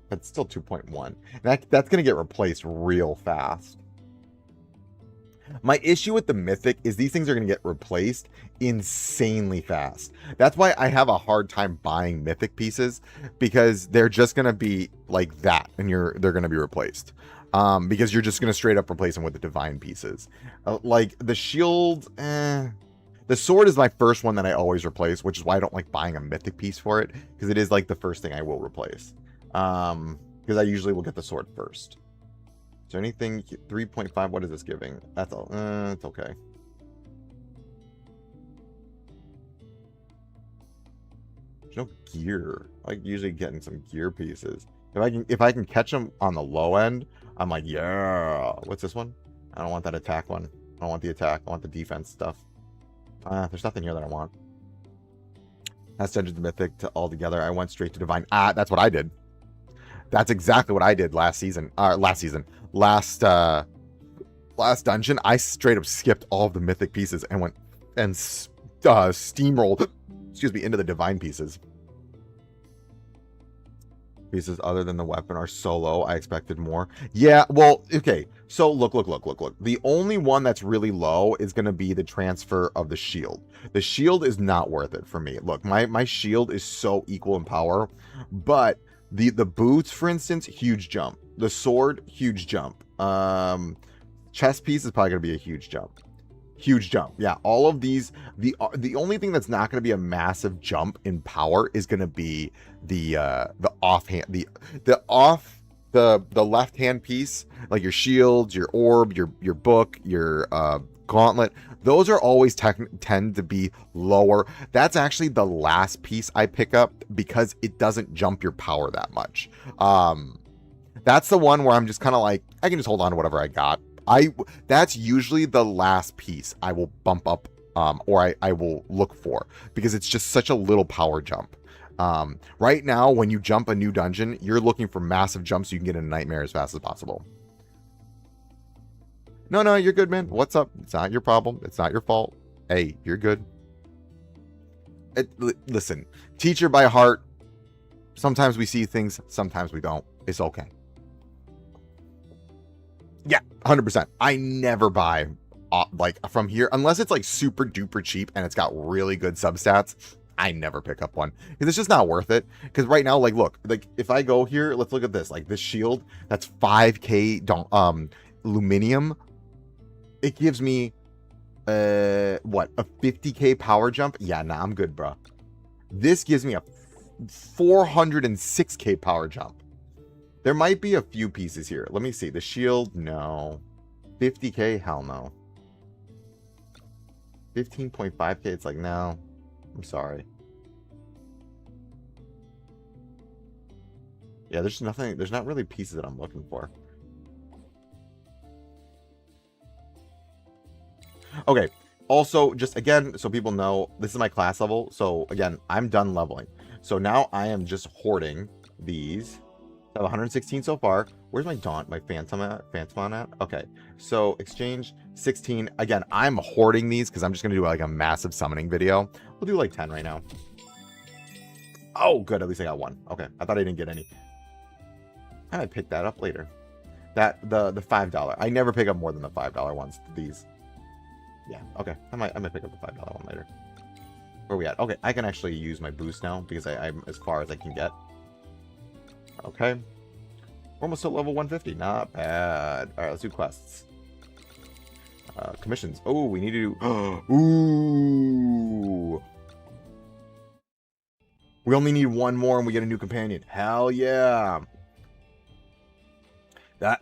Speaker 1: But still 2.1. That's gonna get replaced real fast. My issue with the Mythic is these things are going to get replaced insanely fast. That's why I have a hard time buying Mythic pieces, because they're just going to be like that, and they're going to be replaced. Because you're just going to straight up replace them with the Divine pieces. Like the shield, the sword is my first one that I always replace, which is why I don't like buying a Mythic piece for it, because it is like the first thing I will replace. Because I usually will get the sword first. Is there anything? 3.5, what is this giving? That's all. It's okay. There's no gear. I like usually getting some gear pieces. If I can catch them on the low end, I'm like, yeah. What's this one? I don't want that attack one. I don't want the attack. I want the defense stuff. There's nothing here that I want. That's Dungeons Mythic to all together. I went straight to Divine. That's what I did. That's exactly what I did last season. Last dungeon, I straight up skipped all of the Mythic pieces and went and steamrolled, excuse me, into the Divine pieces. Pieces other than the weapon are solo. I expected more. Yeah, well, okay. So look. The only one that's really low is going to be the transfer of the shield. The shield is not worth it for me. Look, my shield is so equal in power, but the boots, for instance, huge jump. The sword, huge jump. Chest piece is probably going to be a huge jump. Huge jump. Yeah, all of these. The only thing that's not going to be a massive jump in power is going to be the offhand, the left hand piece, like your shields, your orb, your book, your gauntlet. Those are always tend to be lower. That's actually the last piece I pick up because it doesn't jump your power that much. That's the one where I'm just kind of like, I can just hold on to whatever I got. That's usually the last piece I will bump up, or I will look for, because it's just such a little power jump. Right now, when you jump a new dungeon, you're looking for massive jumps so you can get in a nightmare as fast as possible. No, you're good, man. What's up? It's not your problem. It's not your fault. Hey, you're good. Listen, teacher by heart. Sometimes we see things, sometimes we don't. It's okay. Yeah, 100%. I never buy like from here unless it's like super duper cheap and it's got really good substats. I never pick up one because it's just not worth it. Because right now, like, look, like if I go here, let's look at this. Like this shield, that's 5k aluminium. It gives me what, a 50k power jump? Yeah, nah, I'm good, bro. This gives me a 406k power jump. There might be a few pieces here. Let me see. The shield, no. 50k, hell no. 15.5k, it's like, no. I'm sorry. Yeah, there's nothing, there's not really pieces that I'm looking for. Okay, also, just again, so people know, this is my class level. So again, I'm done leveling. So now I am just hoarding these. I have 116 so far. Where's my Daunt, my Phantom at? Okay, so exchange 16. Again, I'm hoarding these because I'm just going to do like a massive summoning video. We'll do like 10 right now. Oh, good. At least I got one. Okay, I thought I didn't get any. I might pick that up later. The $5. I never pick up more than the $5 ones. These. Yeah, okay. I might pick up the $5 one later. Where are we at? Okay, I can actually use my boost now because I'm as far as I can get. Okay. We're almost at level 150. Not bad. All right, let's do quests. Commissions. Oh, we need to do... Ooh. We only need one more and we get a new companion. Hell yeah.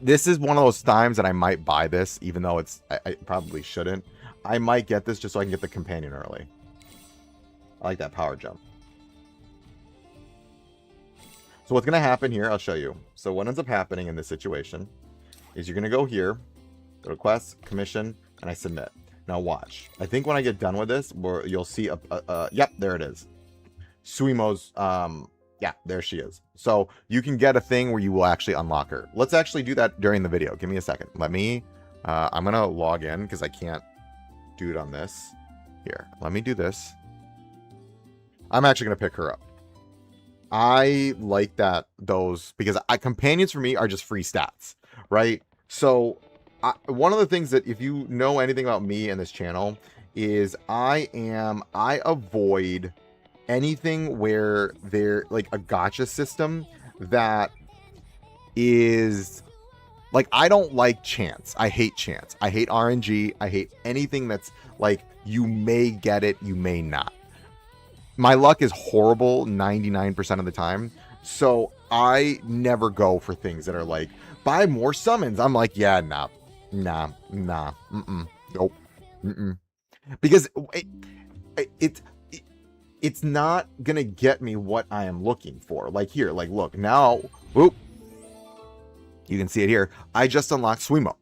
Speaker 1: This is one of those times that I might buy this, even though I probably shouldn't. I might get this just so I can get the companion early. I like that power jump. So what's going to happen here, I'll show you. So what ends up happening in this situation is you're going to go here, go to quests, commission, and I submit. Now watch. I think when I get done with this, you'll see yep, there it is. Suimo's, yeah, there she is. So you can get a thing where you will actually unlock her. Let's actually do that during the video. Give me a second. Let me, I'm going to log in because I can't do it on this. Here, let me do this. I'm actually going to pick her up. I like those because companions for me are just free stats, right? So one of the things that, if you know anything about me and this channel, is I avoid anything where they're like a gacha system that is like, I don't like chance. I hate chance. I hate RNG. I hate anything that's like, you may get it, you may not. My luck is horrible 99% of the time. So I never go for things that are like, buy more summons. I'm like, yeah, nah, nope, because it's not gonna get me what I am looking for. Like here, like look now, whoop, you can see it here. I just unlocked Suimo.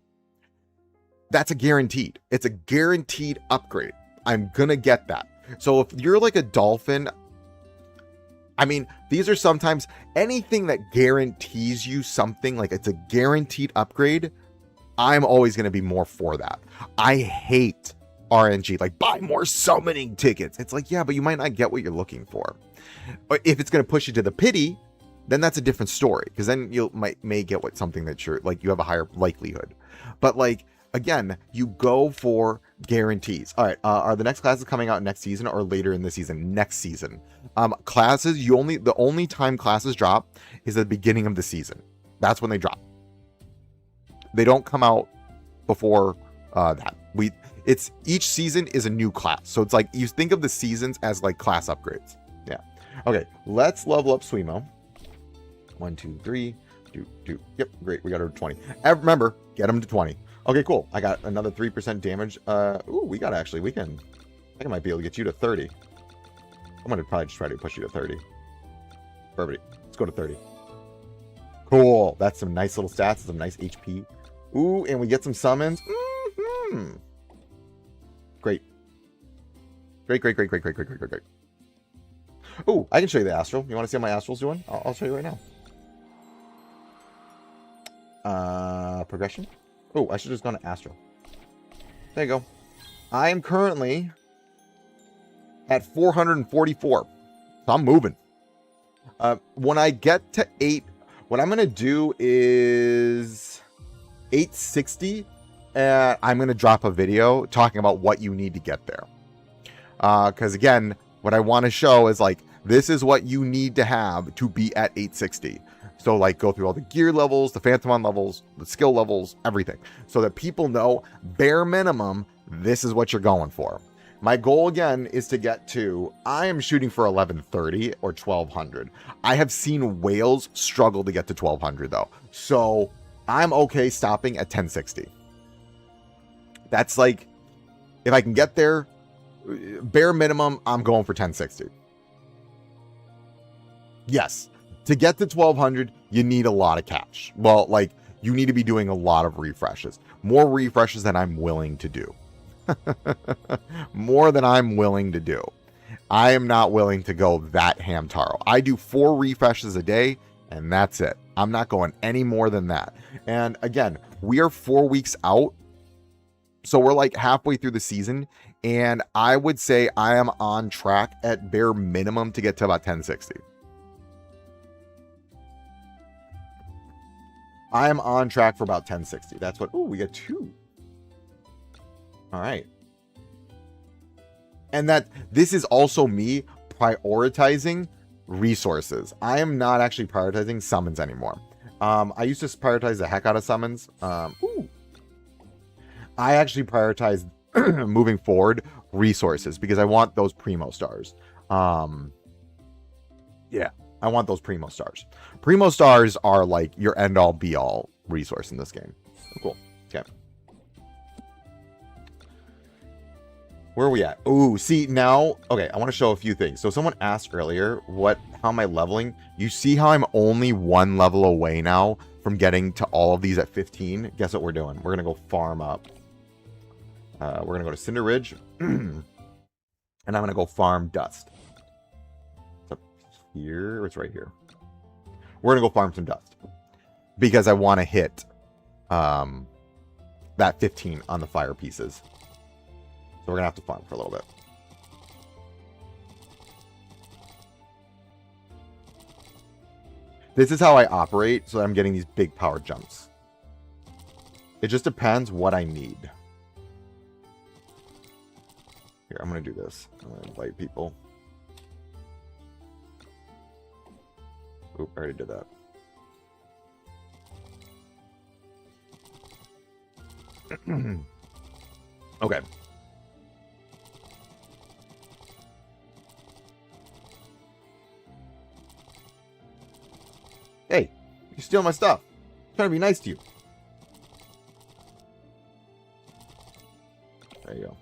Speaker 1: That's a guaranteed. It's a guaranteed upgrade. I'm gonna get that. So if you're like a dolphin, I mean, these are sometimes anything that guarantees you something, like it's a guaranteed upgrade. I'm always going to be more for that. I hate RNG, like buy more summoning tickets. It's like, yeah, but you might not get what you're looking for. Or if it's going to push you to the pity, then that's a different story, because then you may get something that you're like, you have a higher likelihood. But like, again, you go for guarantees. All right, are the next classes coming out next season or later in the season? Next season. Classes, the only time classes drop is at the beginning of the season. That's when they drop. They don't come out before that. It's each season is a new class. So it's like, you think of the seasons as like class upgrades. Yeah. Okay, let's level up Suimo. 1, 2, 3. Do. Yep, great. We got her to 20. Remember, get them to 20. Okay, cool. I got another 3% damage. Ooh, we can. I think I might be able to get you to 30. I'm going to probably just try to push you to 30. Perfect. Let's go to 30. Cool. That's some nice little stats. Some nice HP. Ooh, and we get some summons. Great. Great. Ooh, I can show you the astral. You want to see how my astral's doing? I'll show you right now. Progression. Oh, I should have just gone to astral. There you go. I am currently at 444. So I'm moving. When I get to 8, what I'm going to do is 860. And I'm going to drop a video talking about what you need to get there. Because again, what I want to show is like, this is what you need to have to be at 860. So like, go through all the gear levels, the Phantomon levels, the skill levels, everything. So that people know, bare minimum, this is what you're going for. My goal again is to get to, I am shooting for 1130 or 1200. I have seen whales struggle to get to 1200 though. So I'm okay stopping at 1060. That's like, if I can get there, bare minimum, I'm going for 1060. Yes. To get to 1200, you need a lot of cash. Well, like, you need to be doing a lot of refreshes. More refreshes than I'm willing to do. More than I'm willing to do. I am not willing to go that hamtaro. I do 4 refreshes a day, and that's it. I'm not going any more than that. And again, we are 4 weeks out. So we're like halfway through the season. And I would say I am on track at bare minimum to get to about 1060. I am on track for about 1060. That's what, oh, we got 2. All right. And that this is also me prioritizing resources. I am not actually prioritizing summons anymore. I used to prioritize the heck out of summons. I actually prioritize moving forward resources because I want those primo stars. Yeah, I want those primo stars. Primo stars are like your end all be all resource in this game. Cool. Okay. Where are we at? Oh, see now, okay, I want to show a few things. So someone asked earlier, how am I leveling? You see how I'm only 1 level away now from getting to all of these at 15? Guess what we're doing? We're going to go farm up. We're going to go to Cinder Ridge. And I'm going to go farm Dust. It's up here, or it's right here. We're going to go farm some Dust. Because I want to hit that 15 on the fire pieces. So we're going to have to farm for a little bit. This is how I operate, so I'm getting these big power jumps. It just depends what I need. Here, I'm going to do this. I'm going to invite people. Oop, I already did that. Okay. Hey, you're stealing my stuff. I'm trying to be nice to you. There you go.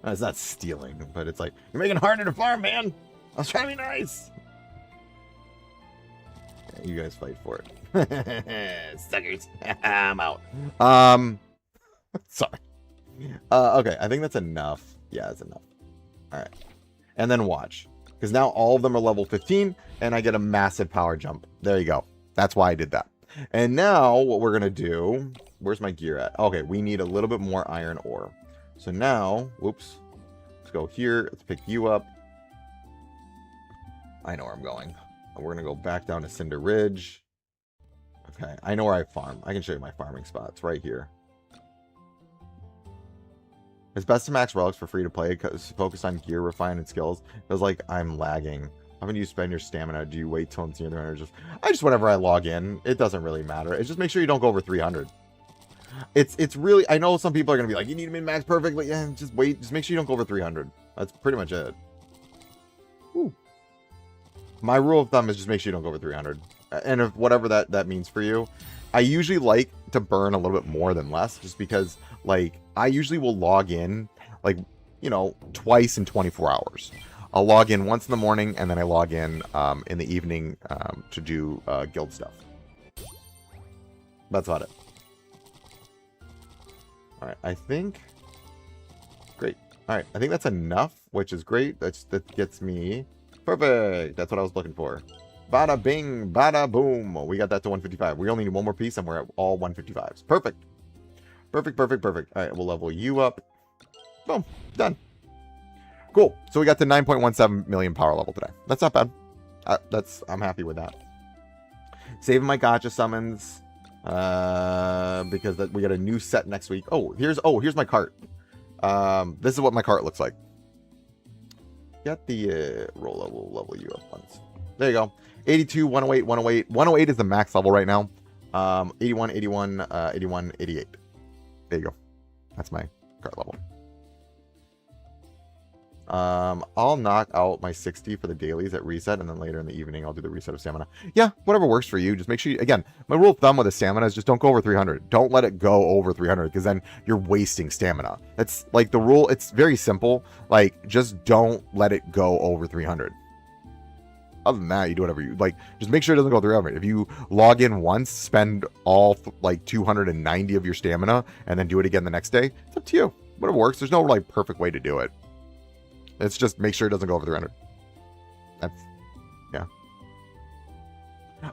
Speaker 1: It's not stealing, but it's like, you're making it harder to farm, man. I was trying to be nice. Yeah, you guys fight for it. Suckers. I'm out. Sorry. Okay, I think that's enough. Yeah, that's enough. All right. And then watch. Because now all of them are level 15, and I get a massive power jump. There you go. That's why I did that. And now what we're going to do... Where's my gear at? Okay, we need a little bit more iron ore. So now... Whoops. Let's go here. Let's pick you up. I know where I'm going. We're going to go back down to Cinder Ridge. Okay, I know where I farm. I can show you my farming spots right here. It's best to max relics for free to play because focus on gear, refine, and skills. It feels like I'm lagging. How do you spend your stamina? Do you wait till it's near the 100? I just whenever I log in, it doesn't really matter. It's just make sure you don't go over 300. It's really, I know some people are gonna be like, you need to min max perfectly. Yeah, just wait. Just make sure you don't go over 300. That's pretty much it. Woo. My rule of thumb is just make sure you don't go over 300. And if whatever that means for you, I usually like to burn a little bit more than less, just because like I usually will log in like, you know, twice in 24 hours. I'll log in once in the morning and then I log in the evening to do guild stuff. That's about it. All right, I think great. All right, I think that's enough, which is great. That gets me perfect. That's what I was looking for. Bada bing, bada boom. We got that to 155. We only need one more piece and we're at all 155s. Perfect. Perfect, perfect, perfect. All right, we'll level you up. Boom, done. Cool. So we got to 9.17 million power level today. That's not bad. I'm happy with that. Saving my gotcha summons because we got a new set next week. Here's my cart. This is what my cart looks like. Got the we'll level you up once. There you go. 82, 108, 108. 108 is the max level right now. 81, 81, 81, 88. There you go. That's my cart level. I'll knock out my 60 for the dailies at reset, and then later in the evening I'll do the reset of stamina. Yeah, whatever works for you. Just make sure you, again, my rule of thumb with the stamina is just don't go over 300. Don't let it go over 300 because then you're wasting stamina. That's like the rule. It's very simple. Like, just don't let it go over 300. Other than that, you do whatever you like. Just make sure it doesn't go 300. If you log in once, spend all like 290 of your stamina, and then do it again the next day, it's up to you. Whatever works. There's no like perfect way to do it. It's just make sure it doesn't go over 300. That's, yeah.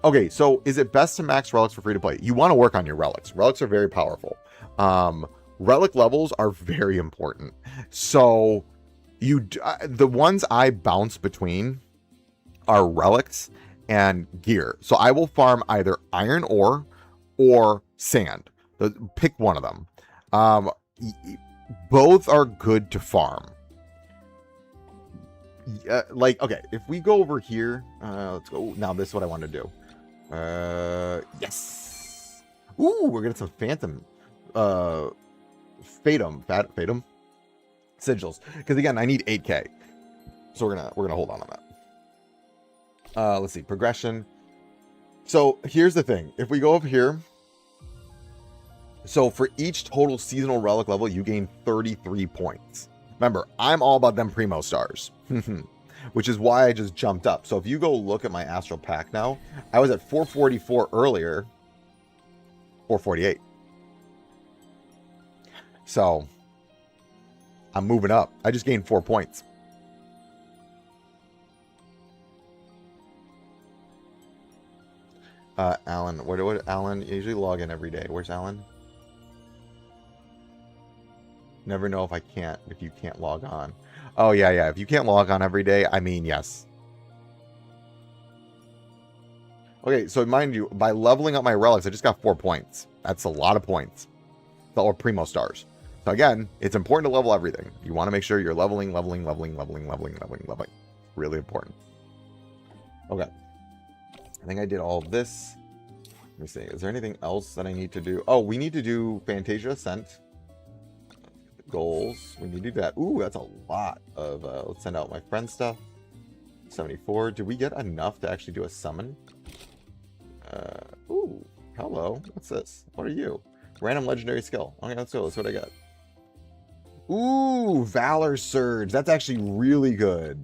Speaker 1: Okay, so is it best to max relics for free to play? You want to work on your relics. Relics are very powerful. Relic levels are very important. So the ones I bounce between are relics and gear. So I will farm either iron ore or sand. Pick one of them. Both are good to farm. Like, okay, if we go over here, let's go. Now this is what I want to do. Yes. Ooh, we're getting some phantom, fatum sigils. Because again, I need 8K, so we're gonna hold on that. Let's see, progression. So here's the thing: if we go over here, so for each total seasonal relic level, you gain 33 points. Remember, I'm all about them primo stars, which is why I just jumped up. So if you go look at my astral pack now, I was at 444 earlier, 448. So I'm moving up. I just gained 4 points. Alan, what Alan usually log in every day? Where's Alan? Never know if you can't log on. Oh yeah. If you can't log on every day, I mean, yes. Okay, so mind you, by leveling up my relics, I just got 4 points. That's a lot of points. Or primo stars. So again, it's important to level everything. You want to make sure you're leveling. Really important. Okay. I think I did all of this. Let me see. Is there anything else that I need to do? Oh, we need to do Fantasia Ascent. Goals. We need to do that. Ooh, that's a lot of... let's send out my friend stuff. 74. Did we get enough to actually do a summon? Ooh. Hello. What's this? What are you? Random legendary skill. Okay, let's go. That's what I got. Ooh, Valor Surge. That's actually really good.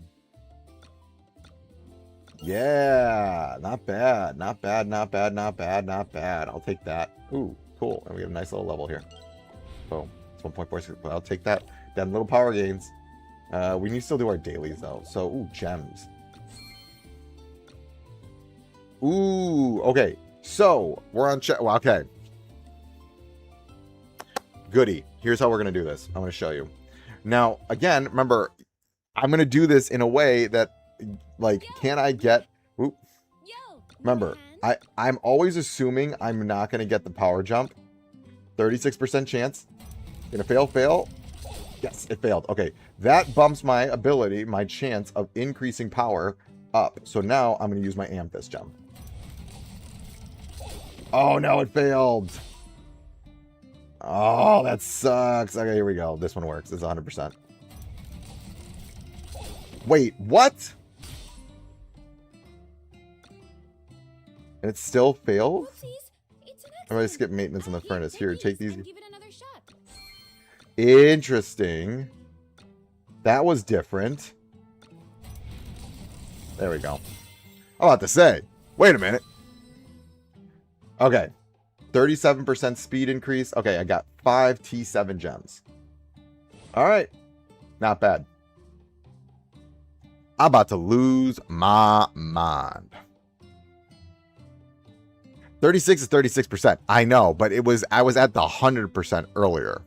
Speaker 1: Yeah, not bad. Not bad. I'll take that. Ooh, cool. And we have a nice little level here. Boom. It's 1.46, but I'll take that. Then little power gains. We need to still do our dailies, though. So, ooh, gems. Ooh, okay. So, we're on well, okay. Goody. Here's how we're going to do this. I'm going to show you. Now, again, remember, I'm going to do this in a way that, like, can I get... Ooh. Remember, I'm always assuming I'm not going to get the power jump. 36% chance. Gonna fail. Yes, it failed. Okay, that bumps my ability, my chance of increasing power up. So now I'm going to use my Amethyst jump. Oh, no, it failed. Oh, that sucks. Okay, here we go. This one works. It's 100%. Wait, what? And it still failed? I'm going to skip maintenance in the furnace. Here, take these. Interesting. That was different. There we go. I'm about to say. Wait a minute. Okay. 37% speed increase. Okay, I got 5 T7 gems. Alright. Not bad. I'm about to lose my mind. 36 is 36%. I know, but I was at the 100% earlier.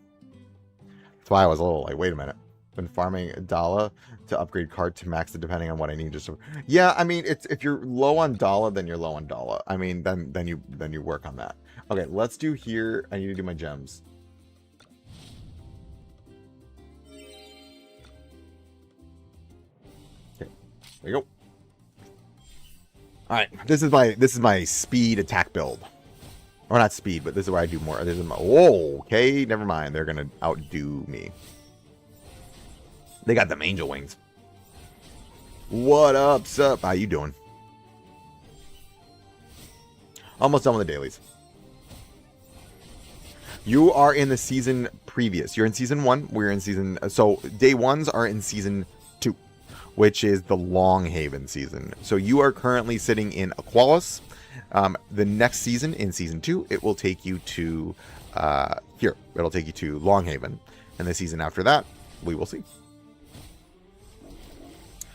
Speaker 1: That's why I was a little like, wait a minute. Been farming Dala to upgrade card to max it depending on what I need. Just yeah, I mean, it's if you're low on Dala, then you're low on Dala. I mean, then you work on that. Okay, let's do here. I need to do my gems. Okay, there you go. All right, this is my speed attack build. Or not speed, but this is where I do more. This is my, whoa, okay, never mind. They're gonna outdo me. They got them angel wings. What up, sup? How you doing? Almost done with the dailies. You are in the season previous. You're in season 1. We're in season... So, day 1s are in season 2, which is the Longhaven season. So, you are currently sitting in Aqualis. The next season, in season 2, it will take you to... here. It'll take you to Longhaven. And the season after that, we will see.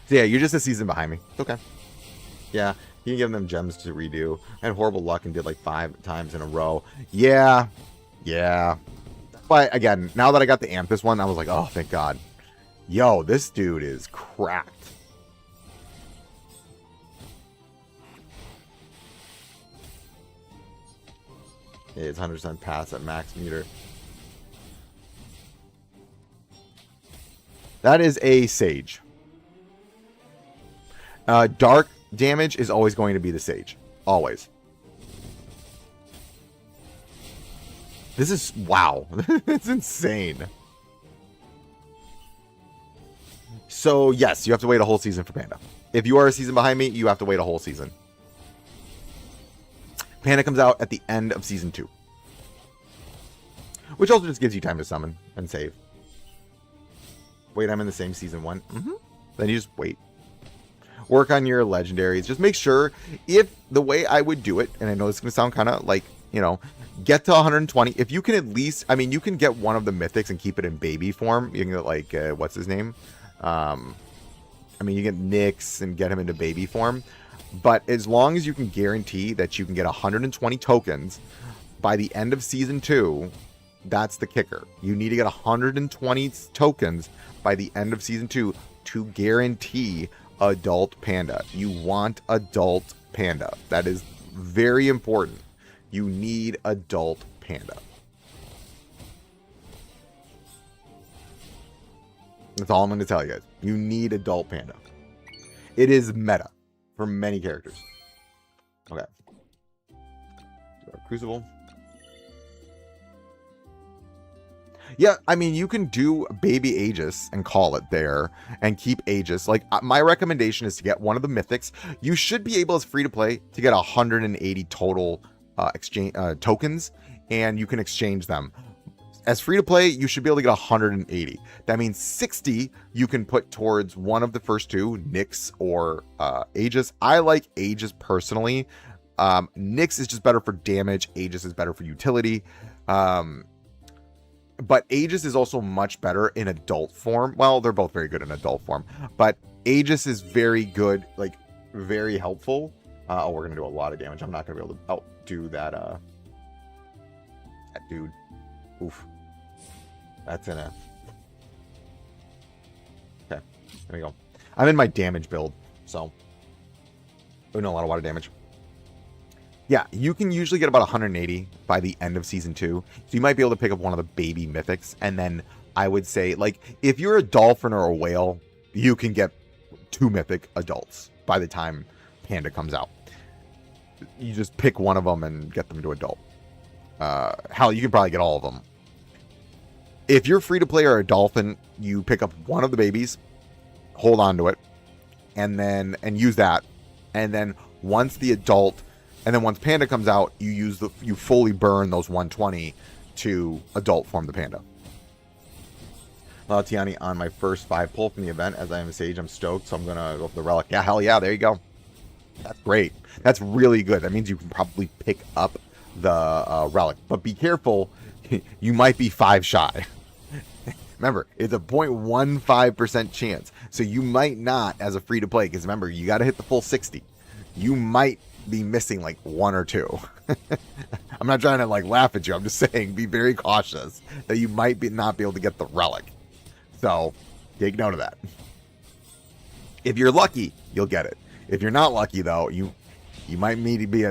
Speaker 1: So, yeah, you're just a season behind me. It's okay. Yeah, he can give them gems to redo. I had horrible luck and did like 5 times in a row. Yeah, yeah. But again, now that I got the Amethyst one, I was like, oh, thank God. Yo, this dude is cracked. It's 100% pass at max meter. That is a Sage. Dark damage is always going to be the Sage. Always. This is... Wow. It's insane. So, yes, you have to wait a whole season for Panda. If you are a season behind me, you have to wait a whole season. Panda comes out at the end of Season 2. Which also just gives you time to summon and save. Wait, I'm in the same Season 1. Then you just wait. Work on your legendaries. Just make sure, if the way I would do it, and I know this is going to sound kind of like, you know, get to 120. If you can at least, I mean, you can get one of the mythics and keep it in baby form. You can get like, what's his name? I mean, you get Nyx and get him into baby form. But as long as you can guarantee that you can get 120 tokens by the end of Season 2, that's the kicker. You need to get 120 tokens by the end of Season 2 to guarantee adult Panda. You want adult Panda. That is very important. You need adult Panda. That's all I'm going to tell you guys. You need adult Panda. It is meta for many characters. Okay. Crucible. Yeah, I mean, you can do baby Aegis and call it there and keep Aegis. Like, my recommendation is to get one of the mythics. You should be able, as free to play, to get 180 total exchange tokens, and you can exchange them. As free to play, you should be able to get 180. That means 60 you can put towards one of the first two, Nyx or Aegis. I like Aegis personally. Nyx is just better for damage. Aegis is better for utility. But Aegis is also much better in adult form. Well, they're both very good in adult form. But Aegis is very good, like, very helpful. Oh, we're going to do a lot of damage. I'm not going to be able to outdo that, that dude. Oof. That's in a... Okay, there we go. I'm in my damage build, so... doing a lot of water damage. Yeah, you can usually get about 180 by the end of Season 2. So you might be able to pick up one of the baby mythics. And then I would say, like, if you're a dolphin or a whale, you can get 2 mythic adults by the time Panda comes out. You just pick one of them and get them to adult. Hell, you can probably get all of them. If you're free to play or a dolphin, you pick up one of the babies, hold on to it, and use that. And then once the adult... And then once Panda comes out, you fully burn those 120 to adult form the Panda. Tiani on my first 5 pull from the event. As I am a Sage, I'm stoked, so I'm going to go for the Relic. Yeah, hell yeah, there you go. That's great. That's really good. That means you can probably pick up the Relic. But be careful, you might be 5 shy. Remember, it's a 0.15% chance. So you might not, as a free-to-play, because remember, you got to hit the full 60. You might be missing like 1 or 2. I'm not trying to like laugh at you. I'm just saying be very cautious that you might not be able to get the Relic. So take note of that. If you're lucky, you'll get it. If you're not lucky though, you might need to be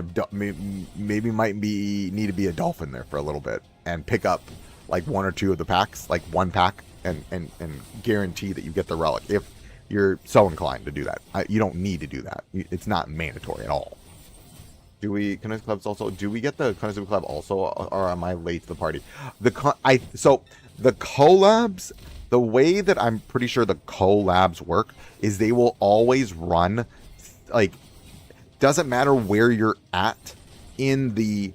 Speaker 1: need to be a dolphin there for a little bit and pick up like 1 or 2 of the packs, like 1 pack, and guarantee that you get the Relic if you're so inclined to do that. You don't need to do that. It's not mandatory at all. Do we get the Konosuba Club also, or am I late to the party? So the collabs, the way that I'm pretty sure the collabs work is they will always run, like, doesn't matter where you're at in the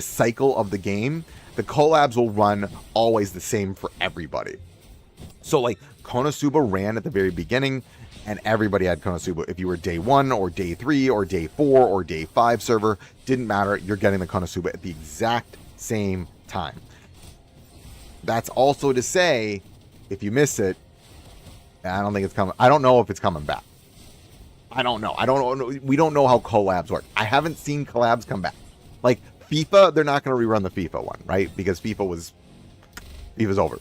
Speaker 1: cycle of the game, the collabs will run always the same for everybody. So like Konosuba ran at the very beginning and everybody had Konosuba. If you were day 1 or day 3 or day 4 or day 5 server, didn't matter. You're getting the Konosuba at the exact same time. That's also to say, if you miss it, I don't think it's coming. I don't know if it's coming back. I don't know. We don't know how collabs work. I haven't seen collabs come back. Like FIFA, they're not going to rerun the FIFA one, right? Because FIFA's over.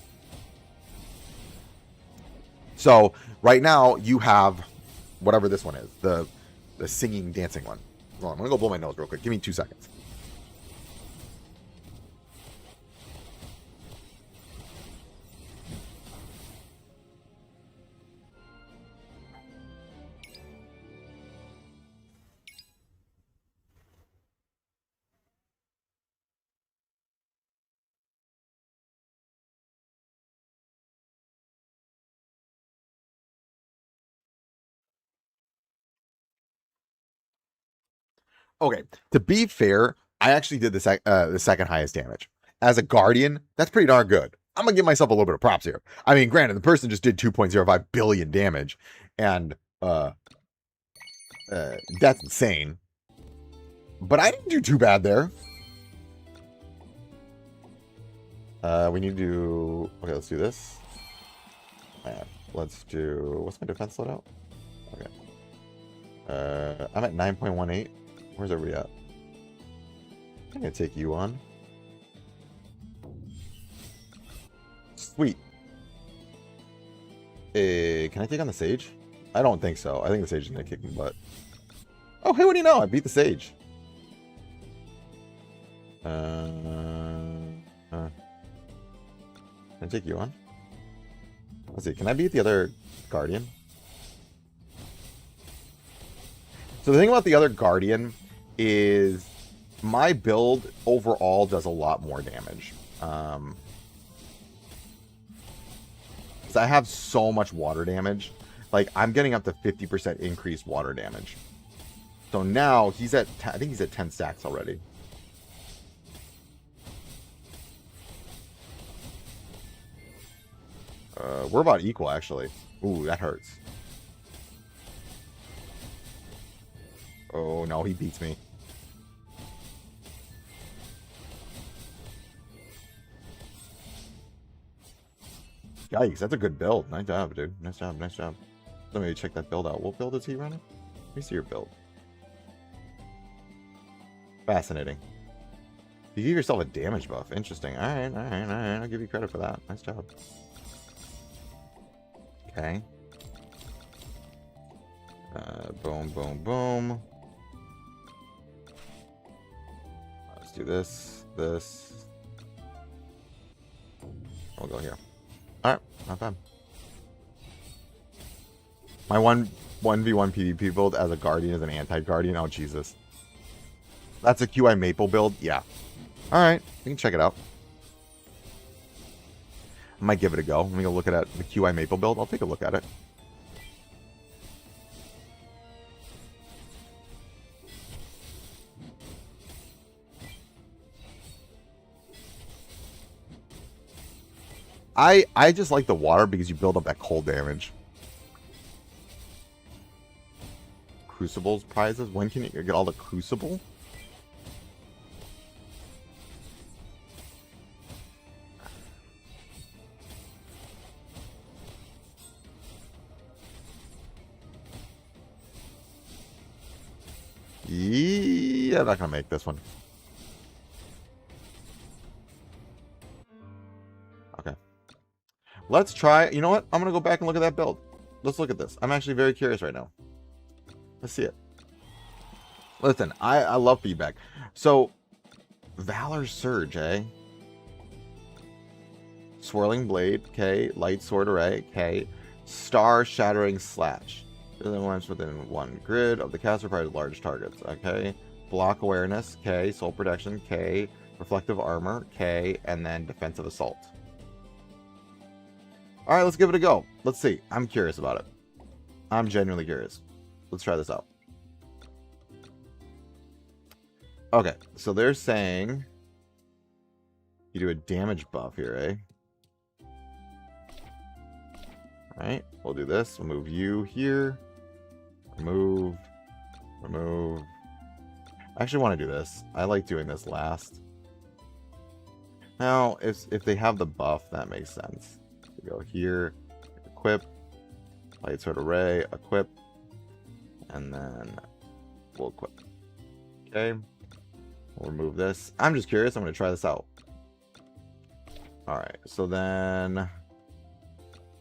Speaker 1: So right now you have whatever this one is, the singing, dancing one. Hold on, I'm going to go blow my nose real quick. Give me 2 seconds. Okay, to be fair, I actually did the second highest damage. As a Guardian, that's pretty darn good. I'm going to give myself a little bit of props here. I mean, granted, the person just did 2.05 billion damage, and that's insane. But I didn't do too bad there. We need to do... Okay, let's do this. Let's do... What's my defense loadout? Okay. I'm at 9.18. Where's everybody at? I'm going to take you on. Sweet. Can I take on the Sage? I don't think so. I think the Sage is going to kick me butt. Oh, hey, what do you know? I beat the Sage. Can I take you on? Let's see. Can I beat the other Guardian? So the thing about the other Guardian is my build overall does a lot more damage. Because I have so much water damage. Like, I'm getting up to 50% increased water damage. So now he's at, I think he's at 10 stacks already. We're about equal, actually. Ooh, that hurts. Oh, no, he beats me. Yikes, that's a good build. Nice job, dude. Nice job, nice job. Let me check that build out. What build is he running? Let me see your build. Fascinating. You give yourself a damage buff. Interesting. Alright, alright, alright. I'll give you credit for that. Nice job. Okay. Boom, boom, boom. Let's do this, this. We'll go here. Alright, not bad. My 1v1 PvP build as a Guardian is an anti-Guardian. Oh, Jesus. That's a QI Maple build? Yeah. Alright, we can check it out. I might give it a go. Let me go look at the QI Maple build. I'll take a look at it. I just like the water because you build up that cold damage. Crucibles prizes? When can you get all the Crucible? Yeah, I'm not gonna make this one. Okay. Let's try. You know what? I'm gonna go back and look at that build. Let's look at this. I'm actually very curious right now. Let's see it. Listen, I love feedback. So, Valor Surge, eh? Swirling Blade, okay. Light Sword Array, okay. Star Shattering Slash. Once within one grid of the caster prize large targets, okay. Block Awareness, okay. Soul Protection, okay. Reflective Armor, okay. And then Defensive Assault. Alright, let's give it a go. Let's see. I'm curious about it. I'm genuinely curious. Let's try this out. Okay, so they're saying you do a damage buff here, eh? Alright, we'll do this. We'll move you here. Remove. Remove. I actually want to do this. I like doing this last. Now, if they have the buff, that makes sense. We go here, equip, Light sword array, equip, and then we'll equip. Okay, we'll remove this. I'm just curious. I'm going to try this out. All right, so then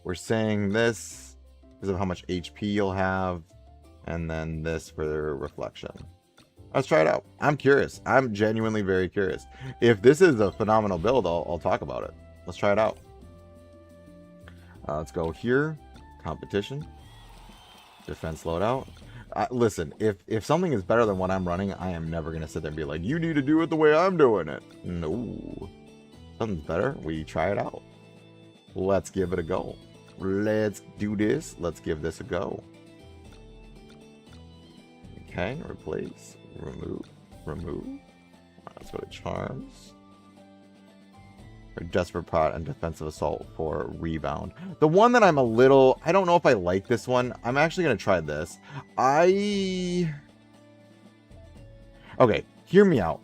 Speaker 1: we're saying this because of how much HP you'll have, and then this for reflection. Let's try it out. I'm curious. I'm genuinely very curious. If this is a phenomenal build, I'll talk about it. Let's try it out. Let's go here. Competition. Defense loadout. Listen, if something is better than what I'm running, I am never going to sit there and be like, you need to do it the way I'm doing it. No. Something's better. We try it out. Let's give it a go. Let's do this. Let's give this a go. Okay, replace. Remove. Let's go to charms. Or desperate pot and defensive assault for rebound. The one that I'm a little, I don't know if I like this one. I'm actually going to try this. Okay, hear me out.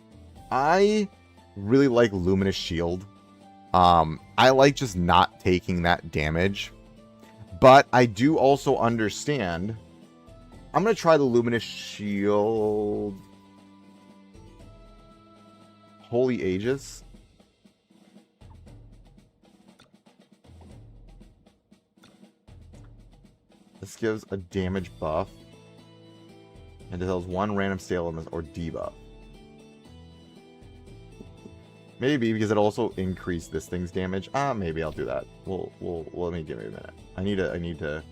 Speaker 1: I really like Luminous Shield. I like just not taking that damage. But I do also understand. I'm going to try the Luminous Shield. Holy Aegis. This gives a damage buff. And deals one random staleness or debuff. Maybe because it also increased this thing's damage. Maybe I'll do that. Let me give me a minute. I need to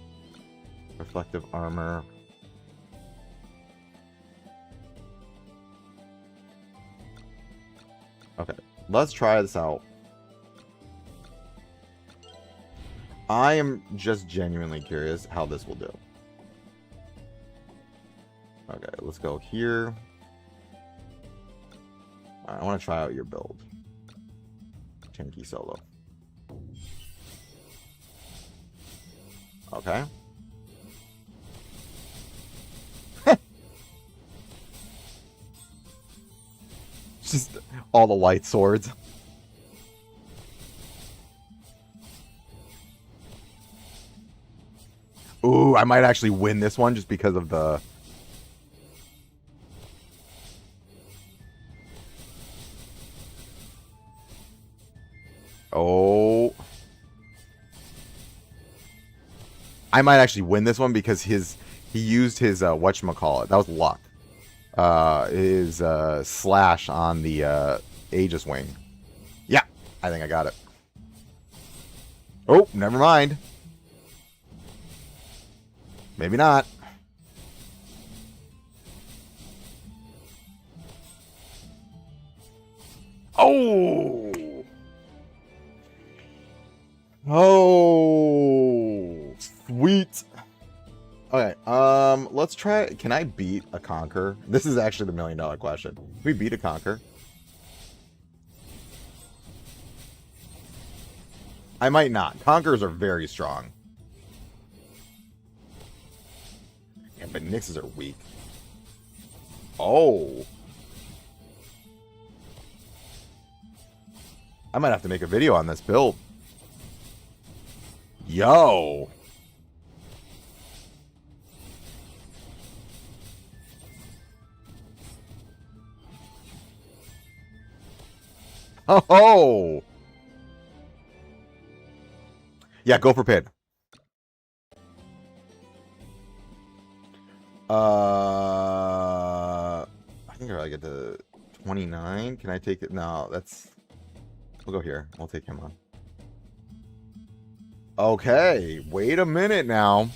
Speaker 1: reflective armor. Okay, let's try this out. I am just genuinely curious how this will do. Okay, let's go here. All right, I want to try out your build. Tanky solo. Okay. Just all the light swords. Ooh, I might actually win this one just because of the... Oh. I might actually win this one because he used his whatchamacallit. That was luck. His slash on the Aegis wing. Yeah, I think I got it. Oh, never mind. Maybe not. Oh. Oh, sweet. Okay, let's try. Can I beat a Conquer? This is actually the $1,000,000 question. Can we beat a Conquer? I might not. Conquerors are very strong. Yeah, but Nixes are weak. Oh. I might have to make a video on this build. Yo. Oh. Yeah, go for pin. I think I get to 29. Can I take it? No, that's... We'll go here. We'll take him on. Okay, wait a minute now.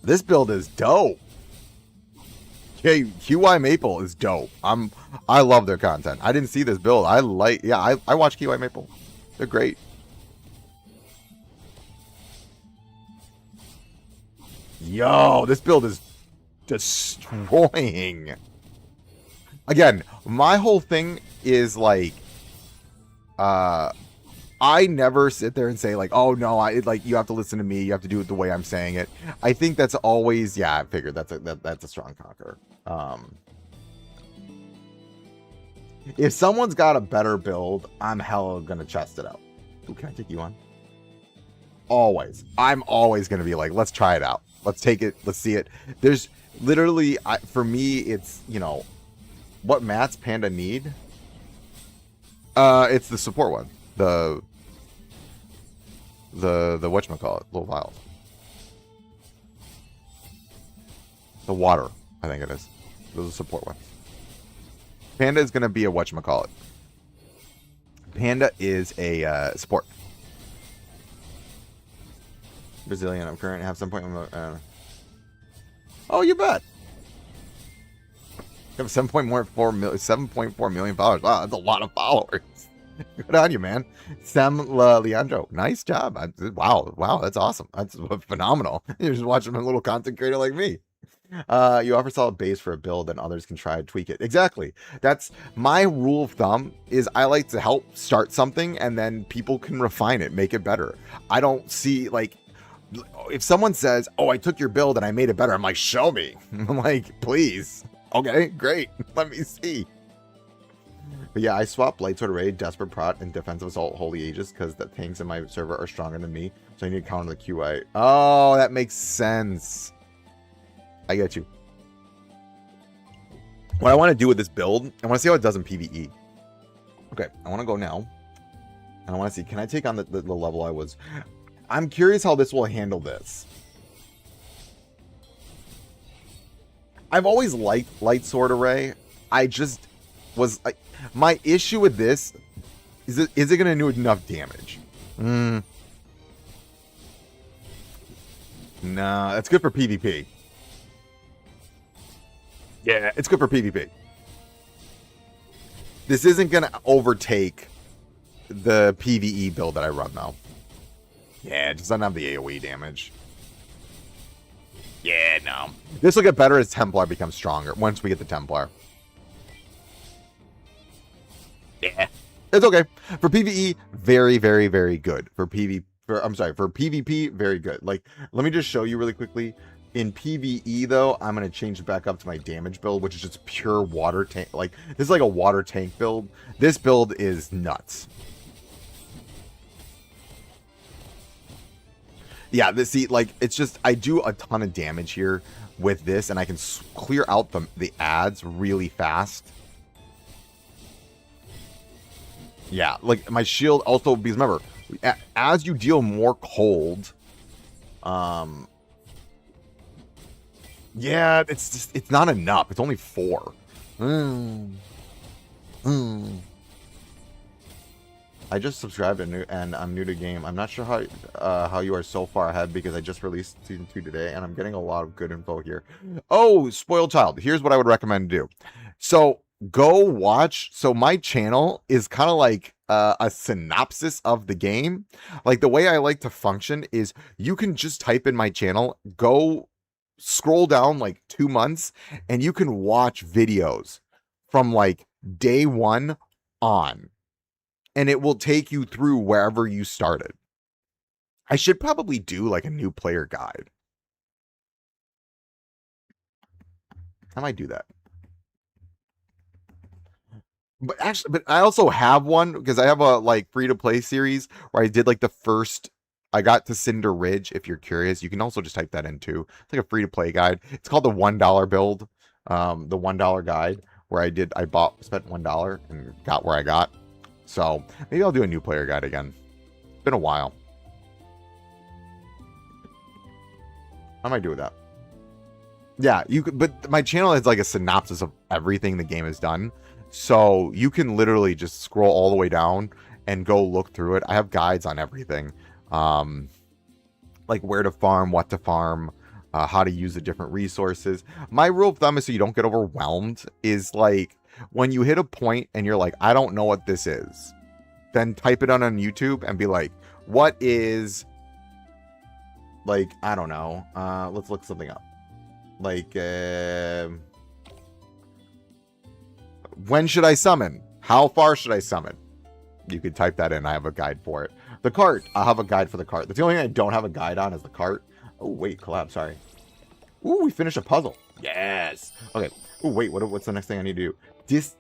Speaker 1: This build is dope. Okay, QY Maple is dope. I love their content. I didn't see this build. I watch QY Maple. They're great. Yo, this build is destroying. Again, my whole thing is like, I never sit there and say like, oh no, you have to listen to me. You have to do it the way I'm saying it. I think that's always, yeah, I figured that's a strong Conqueror. If someone's got a better build, I'm hella gonna chest it out. Ooh, can I take you on? Always. I'm always going to be like, let's try it out. Let's take it. Let's see it. There's literally, for me, it's, you know, what mats Panda need? It's the support one. The whatchamacallit, little vials. The water, I think it is. Those are support ones. Panda is going to be a whatchamacallit. Panda is a support. Brazilian, I'm current, have some point. Oh, you bet. You have 7.4 million followers. Wow, that's a lot of followers. Good on you, man. Sam Leandro, nice job. Wow, that's awesome. That's phenomenal. You're just watching a little content creator like me. You offer solid base for a build, and others can try to tweak it. Exactly. That's my rule of thumb. Is I like to help start something, and then people can refine it, make it better. I don't see like. If someone says, "Oh, I took your build and I made it better," I'm like, "Show me." I'm like, "Please." Okay, great. Let me see. But yeah, I swapped Lightsword Raid, Desperate Prot, and Defensive Assault Holy Aegis because the tanks in my server are stronger than me, so I need to counter the QA. Oh, that makes sense. I get you. What I want to do with this build, I want to see how it does in PvE. Okay, I want to go now, and I want to see, can I take on the level I was... I'm curious how this will handle this. I've always liked Light Sword Array. I just was... my issue with this is it going to do enough damage? Nah, that's good for PvP. Yeah, it's good for PvP. This isn't going to overtake the PvE build that I run, though. Yeah, it just doesn't have the AoE damage. Yeah, no. This will get better as Templar becomes stronger, once we get the Templar. Yeah. It's okay. For PvE, very, very, very good. For PvP, very good. Like, let me just show you really quickly. In PvE, though, I'm going to change it back up to my damage build, which is just pure water tank. Like, this is like a water tank build. This build is nuts. Yeah, like, it's just, I do a ton of damage here with this, and I can clear out the ads really fast. Yeah, like, my shield also, because remember, as you deal more cold, yeah, it's not enough. It's only 4. I just subscribed and I'm new to game. I'm not sure how you are so far ahead because I just released season 2 today and I'm getting a lot of good info here. Oh, spoiled child. Here's what I would recommend to do. So go watch. So my channel is kind of like a synopsis of the game. Like the way I like to function is you can just type in my channel, go scroll down like 2 months, and you can watch videos from like day 1 on. And it will take you through wherever you started. I should probably do like a new player guide. How might I do that? But I also have one because I have a like free to play series where I did like the first. I got to Cinder Ridge. If you're curious, you can also just type that in too. It's like a free to play guide. It's called the $1 build, the $1 guide where I spent $1 and got where I got. So maybe I'll do a new player guide again. It's been a while. How am I doing that? Yeah, you could, but my channel is like a synopsis of everything the game has done. So you can literally just scroll all the way down and go look through it. I have guides on everything. Like where to farm, what to farm, how to use the different resources. My rule of thumb is so you don't get overwhelmed is like, when you hit a point and you're like, I don't know what this is, then type it on YouTube and be like, what is, like, I don't know. Let's look something up. Like, when should I summon? How far should I summon? You could type that in. I have a guide for it. The cart. I'll have a guide for the cart. The only thing I don't have a guide on is the cart. Oh, wait, collab. Sorry. Ooh, we finished a puzzle. Yes. Okay. Oh, wait. What's the next thing I need to do?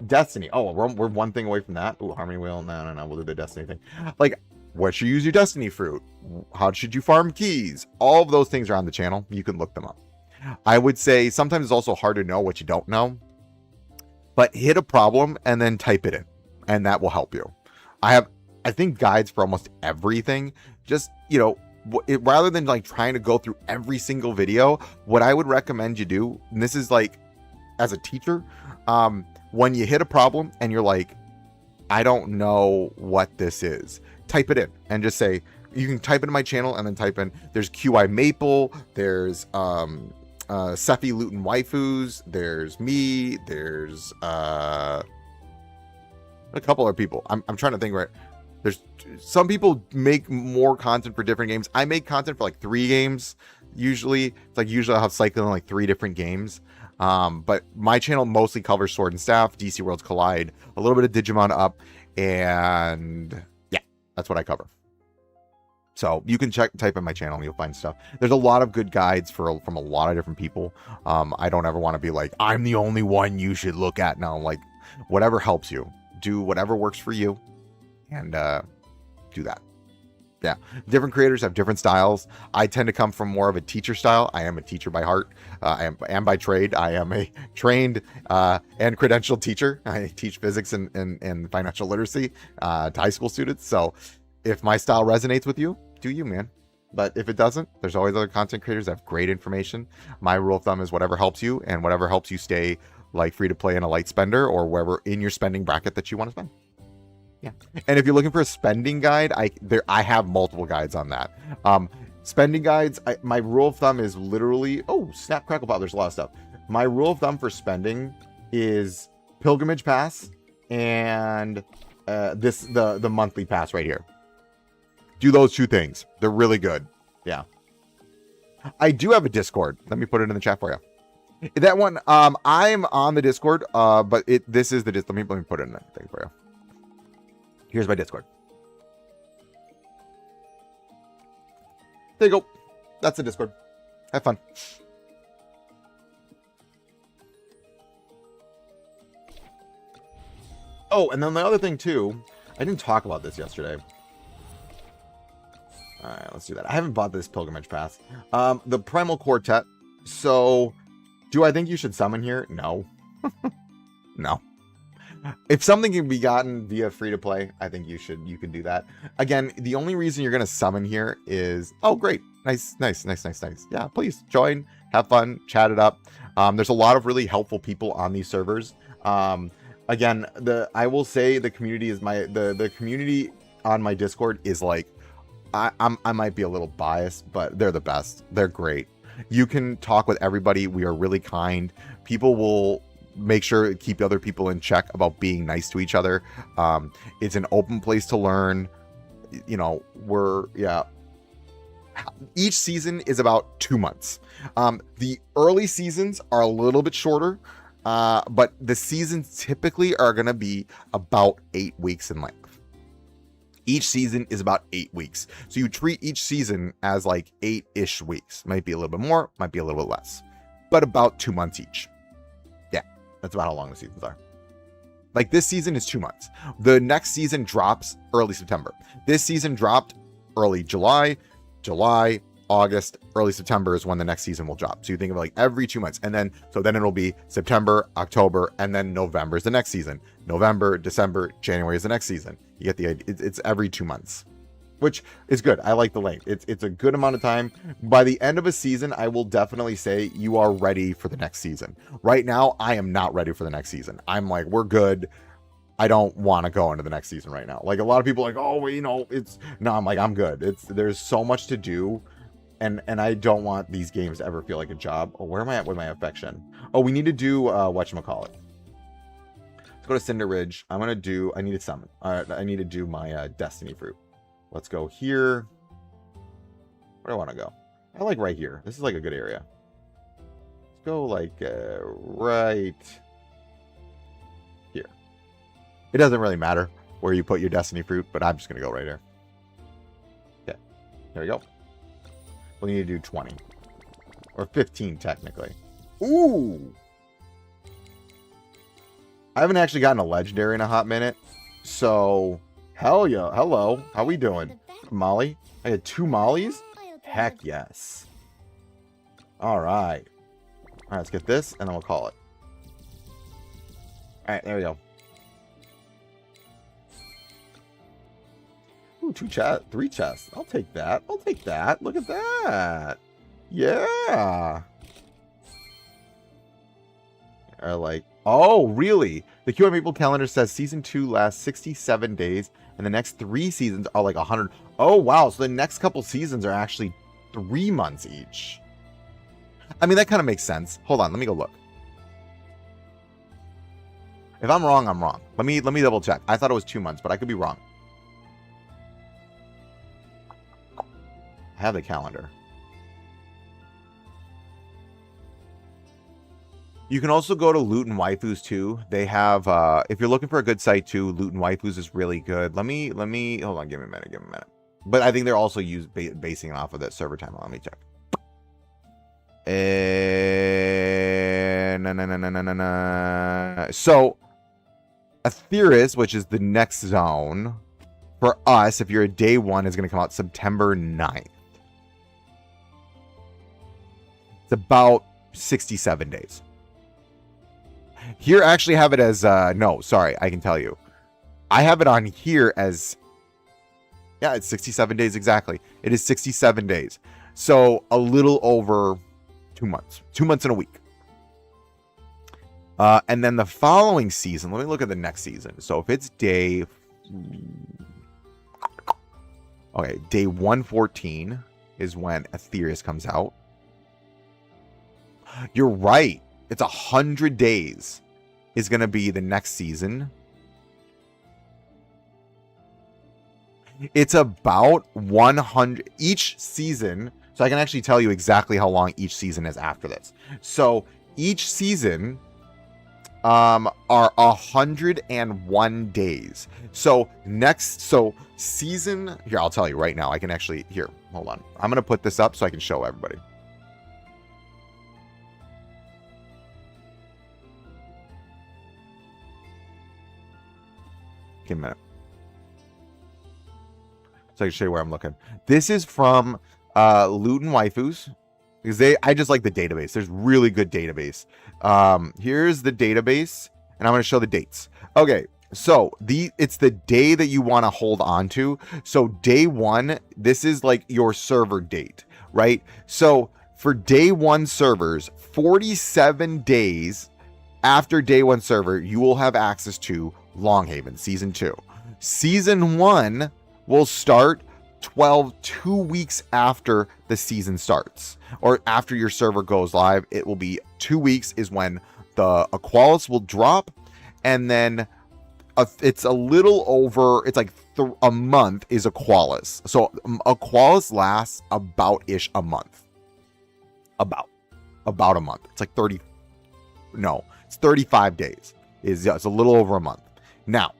Speaker 1: Destiny. Oh, we're one thing away from that. Oh, Harmony Wheel. No. We'll do the Destiny thing. Like, what should you use your destiny fruit? How should you farm keys? All of those things are on the channel. You can look them up. I would say sometimes it's also hard to know what you don't know, but hit a problem and then type it in, and that will help you. I think guides for almost everything. Just, you know, rather than like trying to go through every single video, what I would recommend you do, and this is like as a teacher, when you hit a problem and you're like, I don't know what this is, type it in and just say, you can type it in my channel and then type in, there's QI Maple, there's Sephi Luton Waifus, there's me, there's a couple other people. I'm trying to think, right? There's some people make more content for different games. I make content for like 3 games. Usually it's like, usually I'll have cycling like 3 different games. But my channel mostly covers Sword and Staff, DC Worlds Collide, a little bit of Digimon Up, and yeah, that's what I cover. So you can type in my channel and you'll find stuff. There's a lot of good guides from a lot of different people. I don't ever want to be like, I'm the only one you should look at. No, like whatever helps you, do whatever works for you, and do that. Yeah, different creators have different styles. I tend to come from more of a teacher style. I am a teacher by heart. I am by trade. I am a trained and credentialed teacher. I teach physics and financial literacy to high school students. So if my style resonates with you, do you, man. But if it doesn't, there's always other content creators that have great information. My rule of thumb is whatever helps you, and whatever helps you stay like free to play and a light spender, or wherever in your spending bracket that you want to spend. Yeah. And if you're looking for a spending guide, I have multiple guides on that. Spending guides, my rule of thumb is literally, oh, snap, crackle, pop, there's a lot of stuff. My rule of thumb for spending is Pilgrimage Pass and the monthly pass right here. Do those 2 things. They're really good. Yeah. I do have a Discord. Let me put it in the chat for you. That one, I'm on the Discord, but this is the Discord. Let me put it in the thing for you. Here's my Discord. There you go. That's the Discord. Have fun. Oh, and then the other thing too, I didn't talk about this yesterday. All right, let's do that. I haven't bought this Pilgrimage Pass. The Primal Quartet. So, do I think you should summon here? No. No. If something can be gotten via free to play, I think you can do that. Again, the only reason you're going to summon here is, oh, great. Nice. Yeah, please join, have fun, chat it up. There's a lot of really helpful people on these servers. Again, I will say the community is the community on my Discord is like, I might be a little biased, but they're the best. They're great. You can talk with everybody. We are really kind. People will make sure to keep other people in check about being nice to each other. It's an open place to learn. You know, each season is about 2 months. The early seasons are a little bit shorter, but the seasons typically are going to be about 8 weeks in length. Each season is about 8 weeks. So you treat each season as like 8-ish weeks. Might be a little bit more, might be a little bit less, but about 2 months each. Yeah, that's about how long the seasons are. Like this season is 2 months. The next season drops early September. This season dropped early July, August, early September is when the next season will drop. So you think of like every 2 months. And then it'll be September, October, and then November is the next season. November, December, January is the next season. You get the idea. It's every 2 months, which is good. I like the length. It's a good amount of time. By the end of a season, I will definitely say you are ready for the next season. Right now, I am not ready for the next season. I'm like, we're good. I don't want to go into the next season right now. Like a lot of people are like, oh, well, you know, I'm like, I'm good. There's so much to do. And I don't want these games to ever feel like a job. Oh, where am I at with my affection? Oh, we need to do whatchamacallit. Let's go to Cinder Ridge. I need to summon. I need to do my Destiny Fruit. Let's go here. Where do I want to go? I like right here. This is like a good area. Let's go like right here. It doesn't really matter where you put your Destiny Fruit, but I'm just going to go right here. Okay. There we go. We need to do 20. Or 15, technically. Ooh! I haven't actually gotten a legendary in a hot minute. So, hell yeah. Hello. How we doing? Molly? I had 2 Mollies? Heck yes. Alright. Alright, let's get this, and then we'll call it. Alright, there we go. Ooh, 3 chests. I'll take that. I'll take that. Look at that. Yeah. Are like, oh, really? The QM Maple calendar says season 2 lasts 67 days, and the next 3 seasons are like 100. Oh, wow. So the next couple seasons are actually 3 months each. I mean, that kind of makes sense. Hold on. Let me go look. If I'm wrong, I'm wrong. Let me double check. I thought it was 2 months, but I could be wrong. I have the calendar. You can also go to Loot and Waifus too. They have, if you're looking for a good site too, Loot and Waifus is really good. Let me, hold on, give me a minute. But I think they're also basing off of that server time. Let me check. So, Aetheris, which is the next zone, for us, if you're a day 1, is going to come out September 9th. It's about 67 days. Here, I actually have it as, no, sorry, I can tell you. I have it on here as, yeah, it's 67 days exactly. It is 67 days. So, a little over 2 months. 2 months and a week. And then the following season, let me look at the next season. So, if it's day 114 is when Aetheris comes out. You're right. It's 100 days is going to be the next season. It's about 100 each season. So I can actually tell you exactly how long each season is after this. So each season are 101 days. So season, here, I'll tell you right now. I can actually, here, hold on. I'm going to put this up so I can show everybody. Give me a minute. So I can show you where I'm looking. This is from Loot and Waifus. Because I just like the database. There's really good database. Here's the database. And I'm going to show the dates. Okay. So it's the day that you want to hold on to. So day 1, this is like your server date, right? So for day 1 servers, 47 days after day 1 server, you will have access to Longhaven Season 2. Season 1 will start 2 weeks after the season starts, or after your server goes live. It will be 2 weeks is when the Aqualis will drop, and then it's a little over, it's like a month is Aqualis. So Aqualis lasts about-ish a month. About a month. It's like 35 days. It's a little over a month. Now,